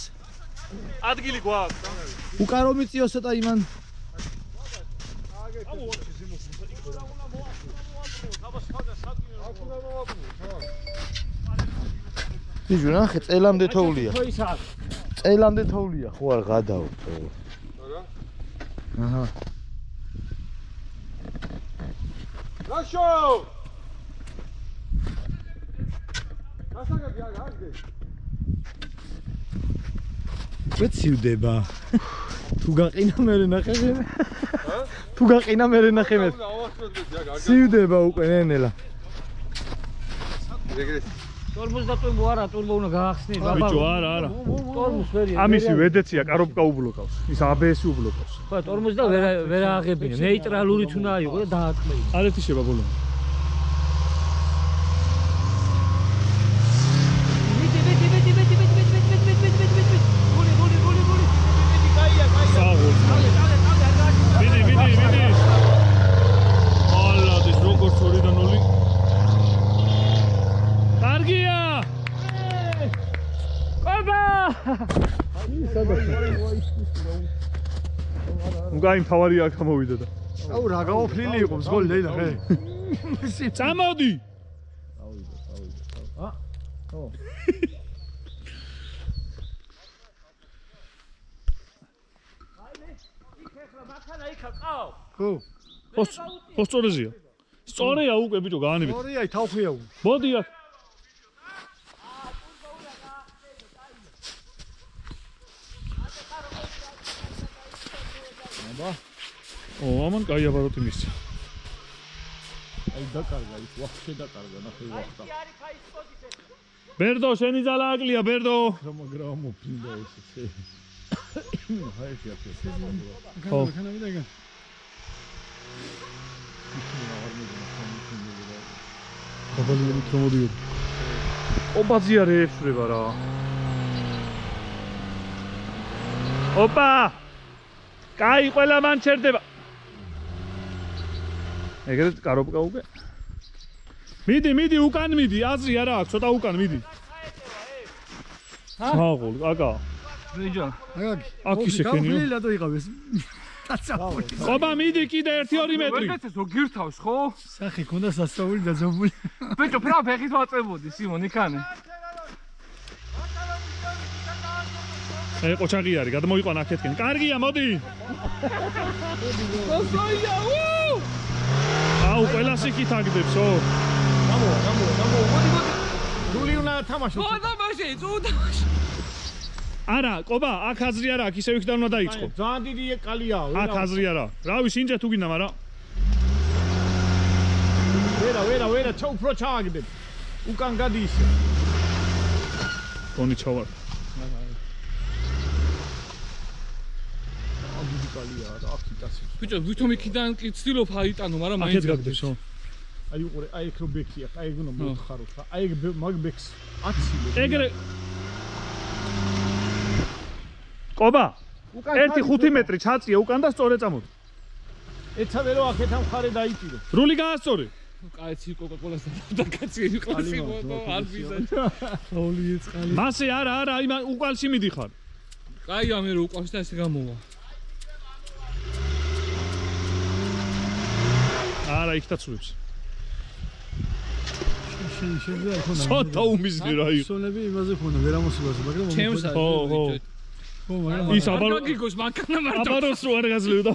Speaker 5: ადგილი გვაქვს.
Speaker 9: უკან რომ იწიოს ცოტა იმან. ბიჭო ნახე წელამდე თოვლია. წელამდე თოვლია ხო არ გადაო.
Speaker 1: არა?
Speaker 9: აჰა.
Speaker 1: რაშო! გასაგები აგდე.
Speaker 9: ვეცივდება. თუ გაყინა მე ნახე. თუ გაყინა მე ნახე მე. სივდება უკვე ნენელა.
Speaker 1: ეგრეთ
Speaker 7: ტორმოს და ტურბო არა, ტურბო უნდა გაახსნი.
Speaker 5: ბიჭო, არა.
Speaker 7: ტორმოს ვერია.
Speaker 5: ამისი ვედეცია, კარობკა უბლოკავს. ის ABS-ი უბლოკავს.
Speaker 7: ხო, ტორმოს და ვერ ააღებინა. ნეიტრალურით უნდა აიღო და დაატყვე.
Speaker 5: არეთი შევა ბოლო. გაიმ თავარი აქ მოვიდა და.
Speaker 9: აუ რა გაოფლილი იყო მსგოლი და ხე.
Speaker 5: წამოდი.
Speaker 9: ა? ხო. ხო.
Speaker 5: ხო სწორეზია. სწორია უკვე ბიჭო გაანებით.
Speaker 9: სწორია თავხია.
Speaker 5: მოდი აქ. ო, ამან კაი აბაროტი მისცა.
Speaker 9: აი დაკარგა ის ვახშე დაკარგა ნახე ვახტა.
Speaker 5: ბერდო შენი ძალა აკლია ბერდო.
Speaker 9: მაგრამ მოფინდა ესე. ჰაიში აქ.
Speaker 5: ხო. აბალიანი თრომოდიო. ობაზია რეეშრება რა. ოპა! კაი ყველა მან ჩერდება. ეგრეთ კარობკა უკვე. მიდი, უკან მიდი, აზრი არა აქვს, ცოტა უკან მიდი. საღოლ, აკა.
Speaker 7: ბიჭო,
Speaker 5: აქ ისე ქენიო.
Speaker 9: გავფლილა და იყავეს.
Speaker 5: ობა მიდი კიდე 1-2 მეტრი.
Speaker 7: ვერ გეცეს გირთავს ხო?
Speaker 9: სახე ქონდა სასწაული დაძაბული.
Speaker 7: ბიჭო, ფრა ფეხით ვაწებოდი, სიმონ იქანე.
Speaker 5: ყოჩაღი არის, გადმოიყვან აქეთკენ. კარგია, მოდი.
Speaker 7: გოსოია,
Speaker 5: აუ, ყველას იქით აგდებსო.
Speaker 9: გამო, მოდი. რული უნდა თამაშო.
Speaker 7: ხო, თამაში.
Speaker 5: არა, ყობა, აქ აზრი არა, აქ ისე იქ და უნდა დაიწყო.
Speaker 9: ძალიან დიდი კალია.
Speaker 5: აქ აზრი არა. რავი, შინჯე თუ გინდა, მაგრამ
Speaker 9: ვერა, უფრო ჩააგდებ. უკან გადი ისე.
Speaker 5: კონი ჩავარ.
Speaker 7: ბიჭო, ვითომ იქიდან კი ცდილობ აიტანო, მაგრამ
Speaker 5: მაინც გაგდებს.
Speaker 9: აი უყურე, აი ეგ რო ბექია, აი ეგ უნდა მოხარო. აი ეგ მაგ ბექს აცილე.
Speaker 5: ეგრე ყობა 1-5 მეტრი ჩაწია უკან და სწორე წამოდი.
Speaker 9: ეცადე რომ აქეთან მხარე დაიწირო.
Speaker 5: რული გაასწორი.
Speaker 7: კაიცი კოკაკოლას და კაცი ყოლსი მოდო ალბიზა.
Speaker 9: ოლი წყალი.
Speaker 5: მასე არა, იმ უკალში მიდიხარ.
Speaker 7: კაი ამე რო უკავს და ესე გამოვა.
Speaker 5: არა, იქ დაცურებს.
Speaker 9: შეიძლება იქონა.
Speaker 5: ცოტა უმიზნე რა იყო.
Speaker 9: სონები იმაზე ქონა, ვერ ამოსულაზე, მაგრამ
Speaker 7: ჩემს
Speaker 5: ხო.
Speaker 9: ხო, მაგრამ
Speaker 5: ის აბარო
Speaker 7: გიგოს მანქანა მარტო.
Speaker 5: აბაროს რო არ გაზლებდა.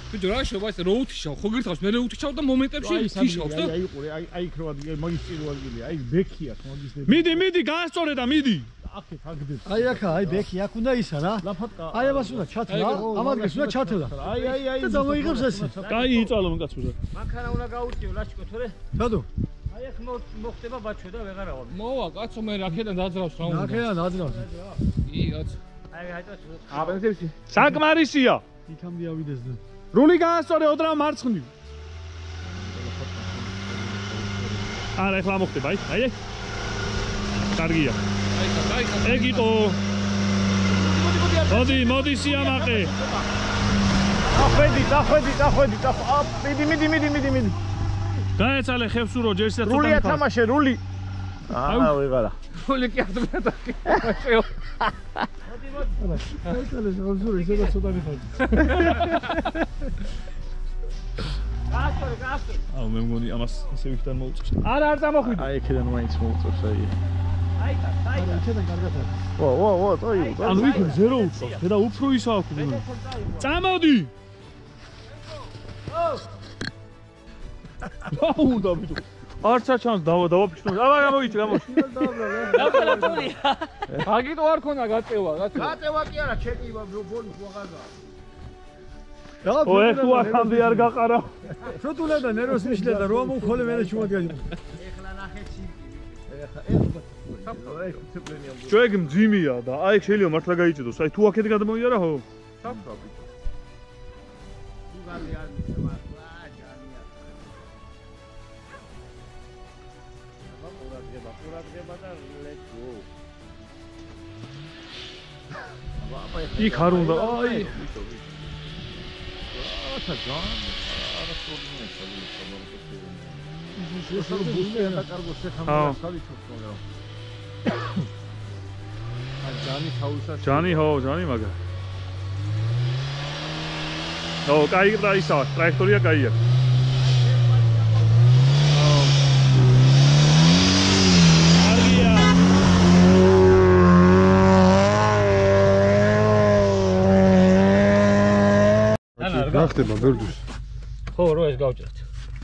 Speaker 7: ბიჭო, რა შევაის რო უთიშავ, ხო გირთავს, მე რო უთიშავ და მომენტებში თიშავს და
Speaker 9: აი უყურე, აი იქ რო ადგილი, მაგის წინ რო ადგილი, აი ბექია, მაგის ნება.
Speaker 5: მიდი, გაასწორე და მიდი.
Speaker 9: აქეთ აგდებ. აი აქა, აი ბექი, აქ უნდა ისა რა. ლაფატკა. აი ამას უნდა ჩათლა, ამადგეს უნდა ჩათლა. აი. და გამოიღებს ესე.
Speaker 5: კაი იწალო მკაცურა.
Speaker 7: მანქანა უნდა გაუჭიო, ლაჩკო თორე.
Speaker 9: დადო.
Speaker 7: აი
Speaker 5: ეს მოხდება ბაჩვე და ვეღარავა.
Speaker 2: მოვა კაცო მე რაკეთან დაძრავს რა უნდა.
Speaker 9: ნახეა დაძრავს.
Speaker 2: კი კაც.
Speaker 5: აი გაიწოს.
Speaker 2: აბენზებში.
Speaker 3: საკმარისია.
Speaker 9: იქამდე ავიდეს და.
Speaker 3: რული გაასწორე ოდრა მარცხნივ. არა ეხლა მოხდება აი. კარგია. ეგ იყო. მოდი სიამაყე. ახვედი. მიდი. გაეცალე ხევსურო ჯერსია ცოტა. რულია თამაშე, რული. აა ვიღარა.
Speaker 2: რული კი არტმეტა. შეო.
Speaker 9: მოდი. გაეცალე ხევსურო ისე და ცოტა მიხარ.
Speaker 5: გაასწორე.
Speaker 3: აუ მე მგონი ამას ისე ვიქთან მოუწევს.
Speaker 5: არა არ წამოხვიდე.
Speaker 3: აი ეკედან მაინც მოუწევს აი.
Speaker 5: აი,
Speaker 9: ეკედან კარგად არის.
Speaker 3: ვა, წაი. ანუ იქ ზერო უწევს. და უფრო ისა აქვს. წამოდი. დაუნდა ბიჭო. არცა ჩანს დავაფიჩნო. აბა გამოიჩი.
Speaker 5: დავკალაპონია.
Speaker 2: აგიტო არ ქონა გაწევა.
Speaker 5: გაწევა კი არა, ჩეკი ბოლოს ვაღაზა.
Speaker 3: ო ეს თუ აქამდე არ გაყარა.
Speaker 9: შოთულა და ნერვოს მიშლე და რომ უხოლე მე შემოდგა.
Speaker 5: ეხლა ნახე ჩიმკი.
Speaker 3: ჩვენ მძიმეა და აი შეიძლება მართლა გაიჭედოს. აი თუ აქეთ გადმოიარა ხო?
Speaker 5: საფრთხე. თუ გალიან მართლა ჯანია. ყურადღება და let's go.
Speaker 3: იქ არ უნდა. აი ჯანი მაგა. ო, კაი დაისა, ტრაექტორია კაია.
Speaker 1: რა ხდება ბერდუს?
Speaker 5: ხო, რო ეს გავჭრათ.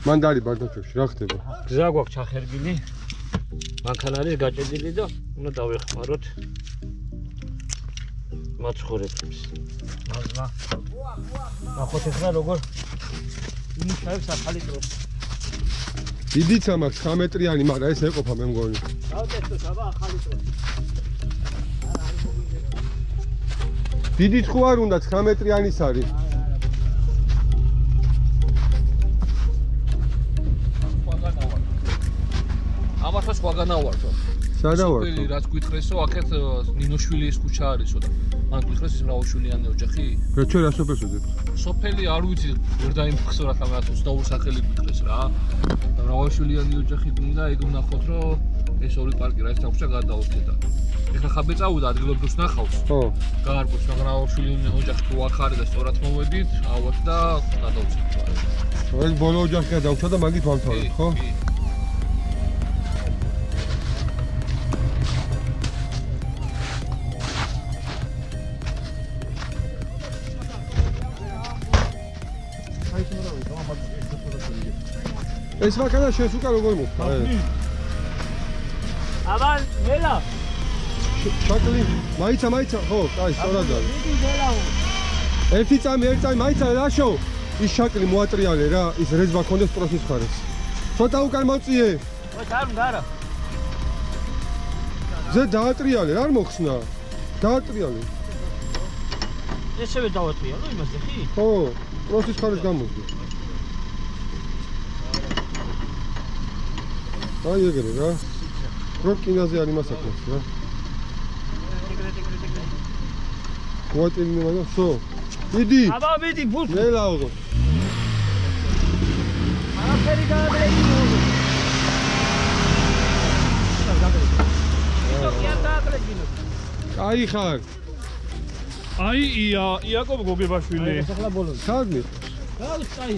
Speaker 1: მანდარი ბარდაჩოში რა ხდება?
Speaker 5: გზა გვაქვს ჩახერგილი. მანქანა არის გაჭედილი და უნდა დავეხმაროთ მაცხოვრებლებს. მაზმა. ნახოთ ახლა როგორ იმუშავებს ახალი დროს.
Speaker 1: დიდიც ამაქვს 9 მეტრიანი, მაგრამ ეს ეყოფა მე მგონი.
Speaker 5: დავტესტოთ აბა ახალი დროს.
Speaker 1: დიდიც ხო არ უნდა 9 მეტრიანის არის.
Speaker 2: ამასაც სხვაგან ავარდო.
Speaker 1: სადა ვარ?
Speaker 2: სოფელი რაც გითხრესო, აქეთ ნინოშვილის ქუჩა არისო და მან გითხრეს ის მრავალშვილიანი ოჯახი.
Speaker 1: რა ჩვენ რა სოფელს ვეძებთ?
Speaker 2: სოფელი არ ვიცი, ვერ დაიმახსო რა თქმა უნდა, უცნაურ სახელი გითხრეს რა. და მრავალშვილიანი ოჯახი გინდა, ეგ ვნახოთ, რომ ეს ორი პარკი რა ის თაგვშა გადაუხდა. ეხლა ხაბე წავიდა ადგილობრივს ნახავს.
Speaker 1: ხო.
Speaker 2: გაარკვევს, მაგრამ მრავალშვილიანი ოჯახი თუ არ ხარ და სწორად მოვედით, ავად და გადაუხდა.
Speaker 1: ეს ბოლო ოჯახი გადაუხდა და მაგით ვამთავრეთ, ხო? ეს მანქანა შენს უკან როგორ მოხდა?
Speaker 5: აბა, მელა.
Speaker 1: შაკლი, მაიცა, ხო, კაი, სწორად არის.
Speaker 5: მიდი მელაო.
Speaker 1: ერთი წამი, მაიცა, რაშო? ის შაკლი მოატრიალე რა, ის რეზვა ქონდეს პროსის ხარეს. ცოტა უკან მოწიე.
Speaker 5: ой, არ უნდა არა.
Speaker 1: ზე დაატრიალე, არ მოხსნა. დაატრიალე.
Speaker 5: ესევე დავატრიალო იმასე ხი?
Speaker 1: ხო, პროსის ხარეს გამოსდი. აი ეგრე რა. პროკინაზე არის მასაკნეს რა. ვატინე მაგა, სო. მიდი.
Speaker 5: აბა მიდი, ბუს.
Speaker 1: მელაო.
Speaker 5: არაფერი გააგრეგი.
Speaker 1: აი ხარ.
Speaker 3: აი იაკობ გოგებაშვილი.
Speaker 5: ეს ახლა ბოლოს.
Speaker 1: ხარნი.
Speaker 5: გაუს წაი.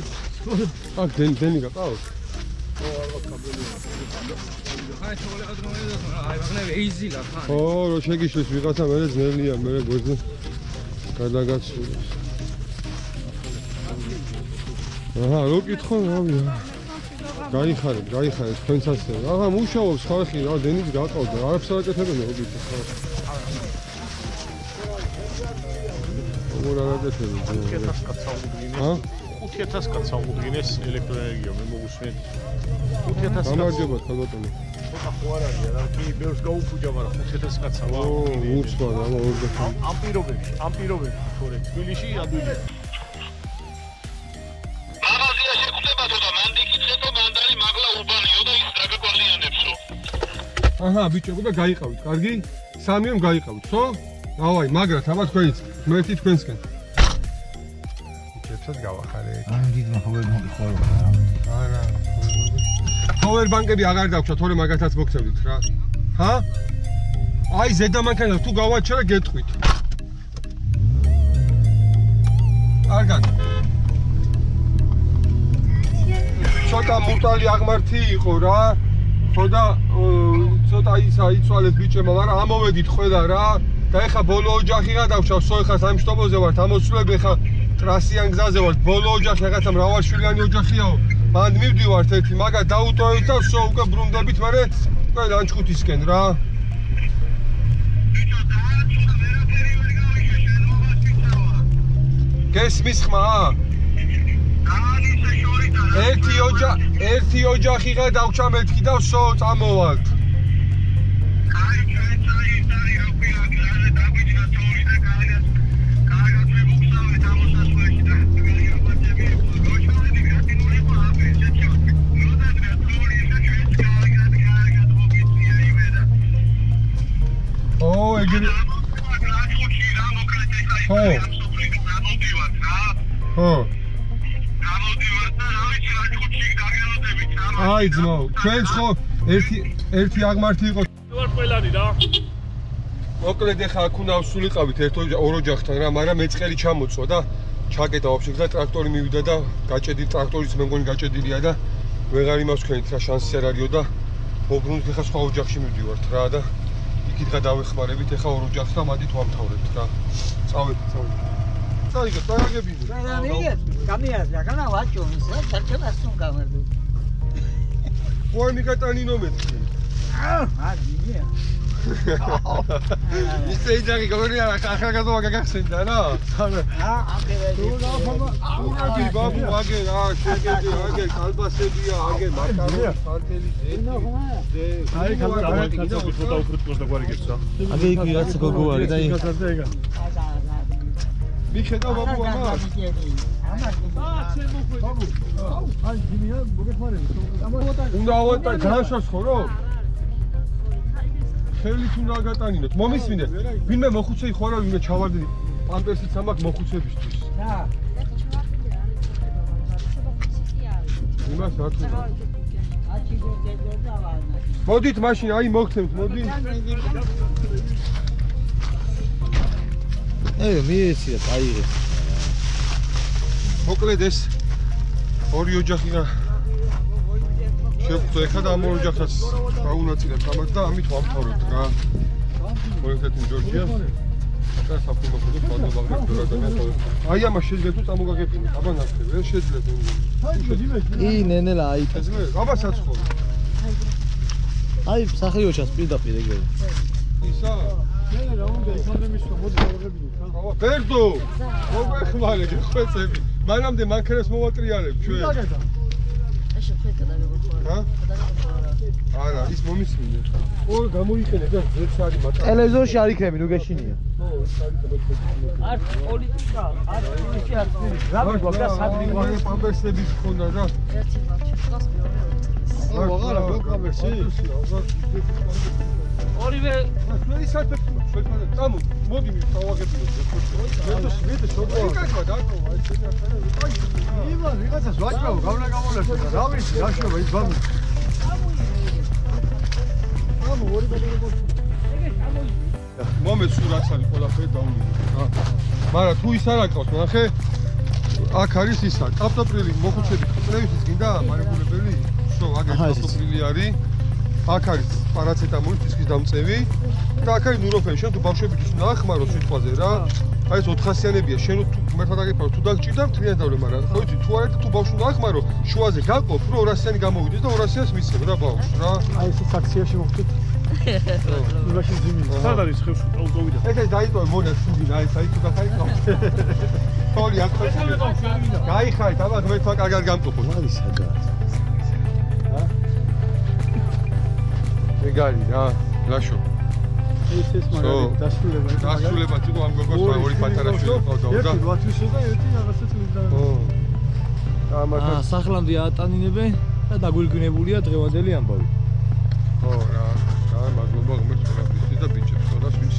Speaker 1: აქ დენი გაყავს. ო, რო შეგიშლის ვიღაცა მერე ძნელია, მერე გვერდზე გადაგაცვლოს. აჰა, რო კითხო, რავია. გაიხარეთ, თქვენც ასე. აღა მუშაობს ხალხი, რა დენიც გაყავდა, არაფერს არ აკეთებენ რო კითხო. როგორ არ აკეთებენ?
Speaker 3: კეთას კაცავდნენ.
Speaker 1: ჰა?
Speaker 3: 5000 კაც აღუდგინეს ელექტროენერგია მე მოგუსმენთ 5000 კაც
Speaker 1: გამარჯობა ხალბატონო
Speaker 3: ცოტა ხო არ არის რა კი ბევრს გაუფუჭა მაგრამ 5000 კაც
Speaker 1: უცბად ამა 40
Speaker 3: ამ პირობებში თორე თბილისში ადვილი
Speaker 1: აჰა ბიჭო და გაიყავით კარგი სამიომ გაიყავით ხო დავაი მაგრად აბა თქვენიც მერტი თქვენსკენ ბიჭებსაც გავახარეთ
Speaker 6: ან დიდმა ხოვერბანკი ხوارო
Speaker 1: არა ხოვერბანკები აღარ დავქვა თორე მაგათაც მოგწევდით რა ჰა აი ზედა მანქანა თუ გავაჩერა გეტყვით კარგად ცოტა მუტალი აღმართი იყო რა ხოდა ცოტა ისა იცვალეს ბიჭებმა მაგრამ ამოვედით ყველა რა და ეხა ბოლო ოჯახი გადავშავ სო ეხა სამშტობოზე ვართ ამოსვლები ეხა ტრასიან გზაზე ვართ ბოლო ოჯახი რაღაცა მრავალშვილიანი ოჯახიაო მან მივდივართ ერთი მაგას დაუტოვეთ და სო უკვე ბრუნდებით მერე უკვე ლანჩხუთისკენ რა გესმის ხმა ერთი ოჯახი გადავჩა მეთქი და სო წამოვალთ აი ძმო, ჩვენც ხო ერთი აღმართი იყო.
Speaker 3: ვარ ყველანი რა.
Speaker 1: მოკლედ ეხა აქ უნდა ვსულიყავით ორ ოჯახთან რა, მაგრამ მეწყერი ჩამოწვა და ჩაკეტა ვაფშე და ტრაქტორი მივიდა და გაჭედილი ტრაქტორიც მე მგონი გაჭედილია და ვეღარ იმას ვქენით რა შანსი არ არისო და მოbrunდით ეხა სხვა ოჯახში მივდივართ რა და იქით გადავეხმარებით ეხა ორ ოჯახს და მანდით ვამთავრებთ რა. წავედით. დაიგე, დააგებინე.
Speaker 13: დაიგე, გამიაზრა, განა ვაჭონის რა, ჩარჩებას თუ გამერდო.
Speaker 1: Ой, მიკატანინო მეთქი.
Speaker 13: აბიე.
Speaker 1: ისე იძახი გორია ახალგაზრდა გაგახსენდა რა? აუდი ბაბუ აგე რა, შეგედი აგე კალბასებია, აგე მაკარონი, ფანტელი ზე.
Speaker 3: აი კაცო ფოტო უკრუტკოს და გვარი გეცა.
Speaker 9: აგე იქ რაც გოგო არის და
Speaker 1: მიხედა ბაბუ ამას.
Speaker 9: აი ძიმია მოგეხმარები.
Speaker 1: უნდა ავატა განშოს ხო რო? ხელით უნდა გატანინოთ. მომისმინეთ. ვინმე მოხუცე ხო არა ვინმე ჩავარდნი პამპერსიც ამაქვს მოხუცებისთვის.
Speaker 13: და.
Speaker 1: იმას რა თქმა უნდა. მოდით მაშინ აი მოგცემთ მოდი.
Speaker 9: მიეციათ აიღე.
Speaker 1: მოკლედ ეს ორი ოჯახი რა შეგვწო ეხლა და ამ ორ ოჯახსაც გაუნაწილებთ ამათ და ამით ვამთავრებთ რა. მოიხდეთ ჯორჯია და საფრთხე მოხდა აი ამას შეიძლება თუ წამოგაგებინოთ აბა ნახე ვერ შეძლებ
Speaker 9: ი ნენელა აი
Speaker 1: აბა საცხო
Speaker 9: აი სახიოჩას პირდაპირ ეგრე
Speaker 1: ისა
Speaker 9: ნენელა უნდა ეკონომისტო მოდი გავაგებინოთ რა
Speaker 1: ბერდო მოგვეხმარე გეხვეწები მანამდე მანქანას მოვატრიალებ ჩვენ არა ის მომისმინე ო გამოიყენე და ზეც არის მატა
Speaker 9: ტელევიზორში არ იქნები ნუ გეშინია
Speaker 1: ო ეს არის
Speaker 13: არ პოლიტიკა არ ის არ რა გვაქვს სადმი
Speaker 1: გვაქვს პამპერსების ხონდა რა
Speaker 11: ერთი მაჩი ხავს მეორე
Speaker 1: აღარა გოკამერში
Speaker 13: ორივე
Speaker 1: მე საერთოდ შეფერდა წამო მოდი მივთავაგებინოთ მეტო შეგვა
Speaker 9: იმან ვიღაცას ვაჭრაო გავლა გამოლაშო და რა ვიცი რა შევა ის ბამი ამო ორი ბაბილი
Speaker 1: მომე სულ რაც არის ყველაფერი დაუნდობ რა მაგრამ თუ ის არ აკავს ნახე აქ არის ისა კაპტოპრილი მოხუცებით წნევისთვის გინდა მარებულებელი შო აგერ კაპტოპრილი არის აქ არის პარაცეტამოლის დისკის დამწევი და აქ არის ნუროფენი შენ თუ ბავშვებისთვის უნდა ახმარო სიტყვაზე რა აი ეს 400-იანებია შენ თუ მერტად აგიფარო თუ დაგჭირდა ტრიანდავლე მაგრამ ხო იცი თუ არა თუ ბავშვი უნდა ახმარო შუაზე გაყოფ რომ 200-იანი გამოვიდეს და 200-იანს მისცემ რა ბავშვს რა
Speaker 9: აი ეს აქციაში მოხდით მაშინ ძიმი. სად არის ხევს წოვიდა.
Speaker 1: ეს დაიტოვე მონა სუგი, აი საერთოდ დახაიკავ. თორი აკეთე. გაიხარით, აბა მე თქვა კარგად გამწუხოთ.
Speaker 9: არის სადაც.
Speaker 1: ეგარი რა, ლაშო.
Speaker 9: ეს მაგარი დასრულება.
Speaker 1: დასრულება თვითონ ამ გოგოს ორი პატარა შვილი ყავდა.
Speaker 9: ერთი ლათვისო და ერთი რაღაცა წლიდა.
Speaker 3: ხო. სახლამდე აატანინებენ და დაგვირგვინებულია დღევანდელი ამბავი.
Speaker 1: ხო რა, მადლობა ღმერთს ყველაფრის და ბიჭებს ყველას ვინც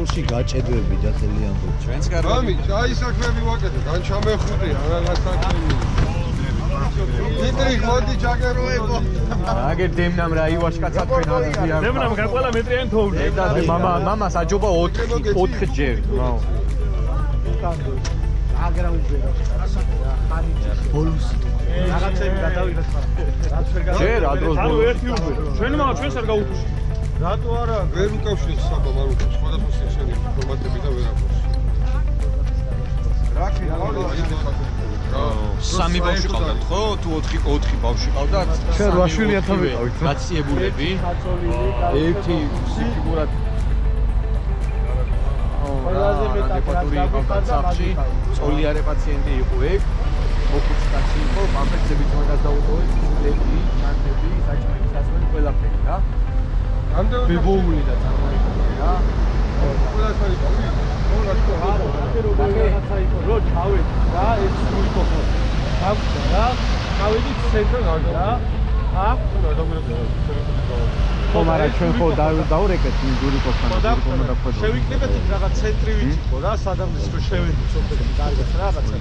Speaker 14: თოვლში გაჭედვები და თელი ამბობ.
Speaker 1: ჩვენც კარგი. ამი, აი საქმეები ვაკეთებ, ან ჩამეხუტია, რაღაც საქმეები. მეტრიხ მოდი ჩაგეროებო.
Speaker 2: აგერ დემნამ რა ივაშკაცა თქვენ აღზიან.
Speaker 3: დემნამ გაყოლა მეტრიანი თოვლი.
Speaker 2: და მამას აჯობა 4 ჯერ. რაო.
Speaker 3: აგრავიზერა. ბოლოს. რაღაცები გადავიღეთ ხარ. რაც ვერ გადავიღეთ.
Speaker 2: ჯერ ადროს ბოლოს.
Speaker 3: ანუ ერთი უკვე. ჩვენ მაგ ჩვენს არ გაუწევს.
Speaker 1: რატო არა ვერ უკავშირებს საბა არ უკავშირებს სხვადასხვა სექციონი ფორმატები და ვერაფერს რა კი
Speaker 2: სამი ბავშვი ყავდათ ხო თუ 4 ბავშვი ყავდათ
Speaker 3: ჩვენ 8 შვილი-ათან ვიყავით
Speaker 2: გაციებულები ერთი ფიგურად ყველაზე მეტად გაგიფარდა საფში წოლიარე პაციენტი იყო ეგ მოკუცკაცი იყო პამპლეტები თვითონ დაუყოვეთ ლეგი ჩანთები საჭმელი სასმელი ყველაფერი რა ბიბოული და წარმოიქმნა რა. ყველაფერი ბავშვი.
Speaker 3: რო ჩავედი რა, ეს სული ყოფნა. აქვს რა, ჩავედი ცენტრალ რა. უნდა დაგვირეკეთ. ხო, მაგრამ ჩვენ ხო დაურეკეთ სული ყოფნა და შევიკნებეთ რაღაც ცენტრი ვიცი ხო რა, სადამდე შევედი სოფელი კარგად რაღაცა.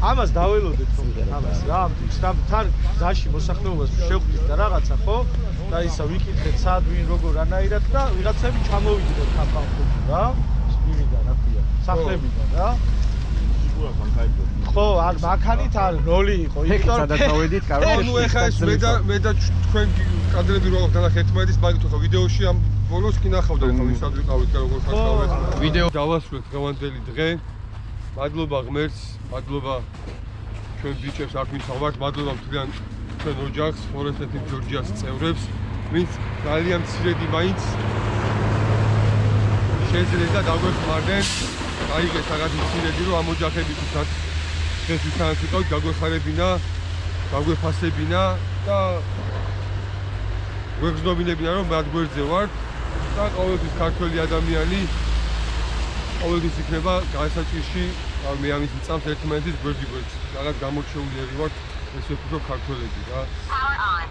Speaker 3: ამას დაველოდეთ რომ ამას რა, თან ზაში მოსახლეობას შევხვდით და რაღაცა ხო? და ისა ვიკითხეთ სად ვინ როგორ რანაირად და ვიღაცები ჩამოვიდნენ ხაფხში რა იმიდან რა ქვია სახლებიდან რა ხო არ მანქანით არ როლი იყო იქ სადაც ავედით კარგი
Speaker 1: ნუ ეხა ეს მე და თქვენ კადრები რო აღდანახ ერთმანეთის მაგით ხო ვიდეოში ამ ბოლოს კი ნახავდა ხო ვისად ვიყავით და როგორ ხასავეთ ვიდეო დავასრულეთ დღევანდელი დღე მადლობა ღმერთს მადლობა ჩვენ ბიჭებს აქ ვინც ვართ მადლობა მთლიან ჩვენ ოჯახს ფორესტ ჯორჯიას წევრებს ვინც ძალიან მცირედი მაინც შეიძლება დაგვეხმარდნენ აიგეთ რაღაც მცირედი რომ ამ ოჯახებითაც დღეს ვისთან ვიყავით გაგვეხარებინა გაგვეფასებინა და გვეგზნობინებინა რომ მათ გვერდზე ვართ და ყოველთვის ქართველი ადამიანი ყოველთვის იქნება განსაჭირში მე ამის მწამს ერთმანეთის გვერდი რაღაც გამორჩეულები ვართ ეს უფრო ქართველები რა.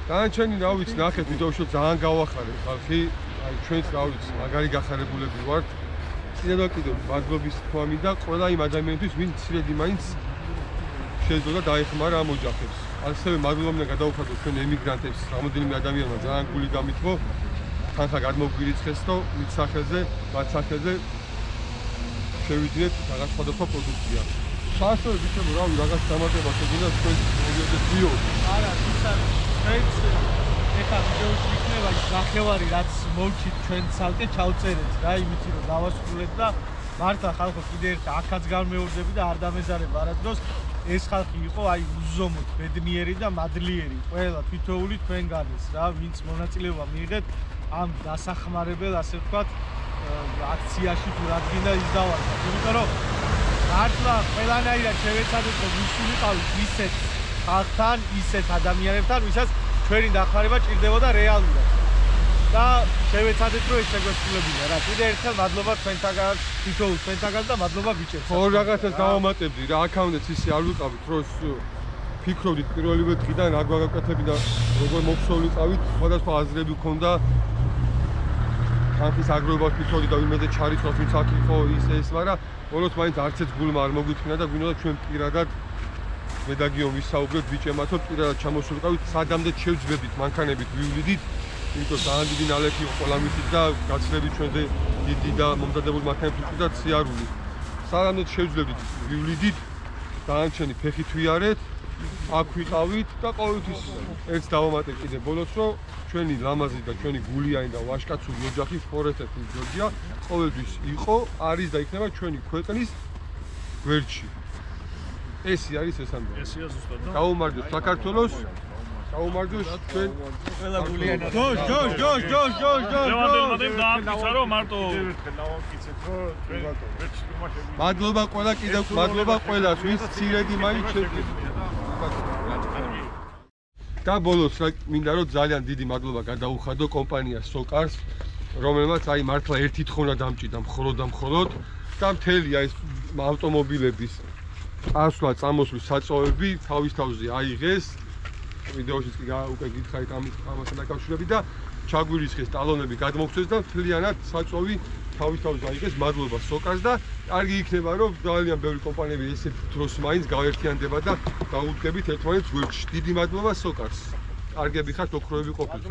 Speaker 1: დანარჩენი რა ვიცი, ნახეთ ვიდეოში ძალიან გავახარეთ ხალხი, აი ჩვენც რა ვიცი, მაგარი გახარებულები ვართ. კიდევ კიდევ მადლობის თქვა მინდა ყველა იმ ადამიანისთვის, ვინც მცირედი მაინც შეძლო და დაეხმარა ამ ოჯახებს. ასევე მადლობა მინდა გადავუხადოთ ჩვენ ემიგრანტებს, რამოდენიმე ადამიანმა ძალიან გული გამithmo, თანხა გადმოგვირიცხეს და მით სახელზე, მათ სახელზე შევიძინეთ რაღაც სხვადასხვა პროდუქცია. სასწორ ვიცი რა რაღაც დამატება შეგვიდა თქვენ მოგიოდეთ ვიო.
Speaker 3: არა, ისა ჩვენც ეხა ვიდეოში იქნება ის ნახევარი რაც მოვჩით ჩვენ ცალკე ჩავწერეთ რა იმით რომ დავასრულეთ და მართლა ხალხო კიდე ერთ აქაც განმეორდები და არ დამეზარება არადროს ეს ხალხი იყო აი უზომოდ ბედნიერი და მადლიერი ყველა თითოეული თქვენგანից რა ვინც მონაწილეობა მიიღეთ ამ დასახმარებელ ასე ვთქვათ აქციაში თუ რადგინა ის დავარდა იმიტომ რომ მართლა ყველანაირად შევეცადეთ რომ ვისულიყავით ისეთ ხალხთან ისეთ ადამიანებთან ვისაც ჩვენი დახმარება ჭირდებოდა რეალურად და შევეცადეთ რომ ეს შეგვესრულებინა რა კიდე ერთხელ მადლობა თქვენთაგან თითოეულ თქვენთაგან და მადლობა ბიჭებს
Speaker 1: ხო რაღაცას დავამატებდი რა აქამდეც ისე არ ვიყავით რომ ფიქრობდით პირველივე დღიდან რა გვაგაკეთებდი და როგორ მოგსოვლიყავით სხვადასხვა აზრები გქონდა ხალხის აგროვებას ვთქვი და ვინმე ჩარიცხავს ვინც აქ იყო ის მაგრამ ბოლოს მაინც არც ერთ გულმა არ მოგვიწმინა და გვინდა ჩვენ პირადად მე და გიო ვისაუბრეთ ბიჭებმათო პირადად ჩამოსულიყავით სადამდე შევძლებდით მანქანებით ვივლიდით იმიტომ ძალიან დიდი ნალექი იყო ყველა მისით და გაცლებით ჩვენზე დიდი და მომზადებულ მანქანებს უჭირდათ სიარული სადამდე შევძლებდით ვივლიდით დანარჩენი ფეხით ვიარეთ აქ ვიყავით და ყოველთვის ერთს დავამატებ კიდე ბოლოს, რომ ჩვენი ლამაზი და ჩვენი გულიანი და ვაშკაცური ოჯახი ფორესტეთის ჯორჯია ყოველთვის იყო, არის და იქნება ჩვენი ქვეყნის გვერდში. ესი არის ეს ამბავი.
Speaker 5: ესია ზუსტად.
Speaker 1: გაუმარჯოს საქართველოს, გაუმარჯოს ჩვენ
Speaker 2: ყველა გულიანად.
Speaker 5: ლევანდელმა დაამტკიცა რომ მარტო
Speaker 1: მადლობა ყველა კიდევ მადლობა ყველას, ვინც ცირედი მაინც შეგვიძლია. და ბოლოს რა მინდა რომ ძალიან დიდი მადლობა გადაუხადო კომპანია სოკარს, რომელმაც აი მართლა ერთი თხოვნა დამჭირდა მხოლოდ და მხოლოდ და მთელი აი ეს ავტომობილების წასვლა, წამოსვლის საწოვები თავის თავზე აიღეს. ვიდეოშიც კი უკვე გითხარით ამასთან დაკავშირებით და ჩაგვირიცხეს ტალონები გადმოგცეს და მთლიანად საწოვი თავის თავზე აიღეს. მადლობა სოკარს და კარგი იქნება რომ ძალიან ბევრი კომპანიები ესეთ დროს მაინც გაერთიანდება და დაუდგებით ერთმანეთს გვერდში. დიდი მადლობა სოკარს. კარგები ხართ, ოქროები ყოფილთ.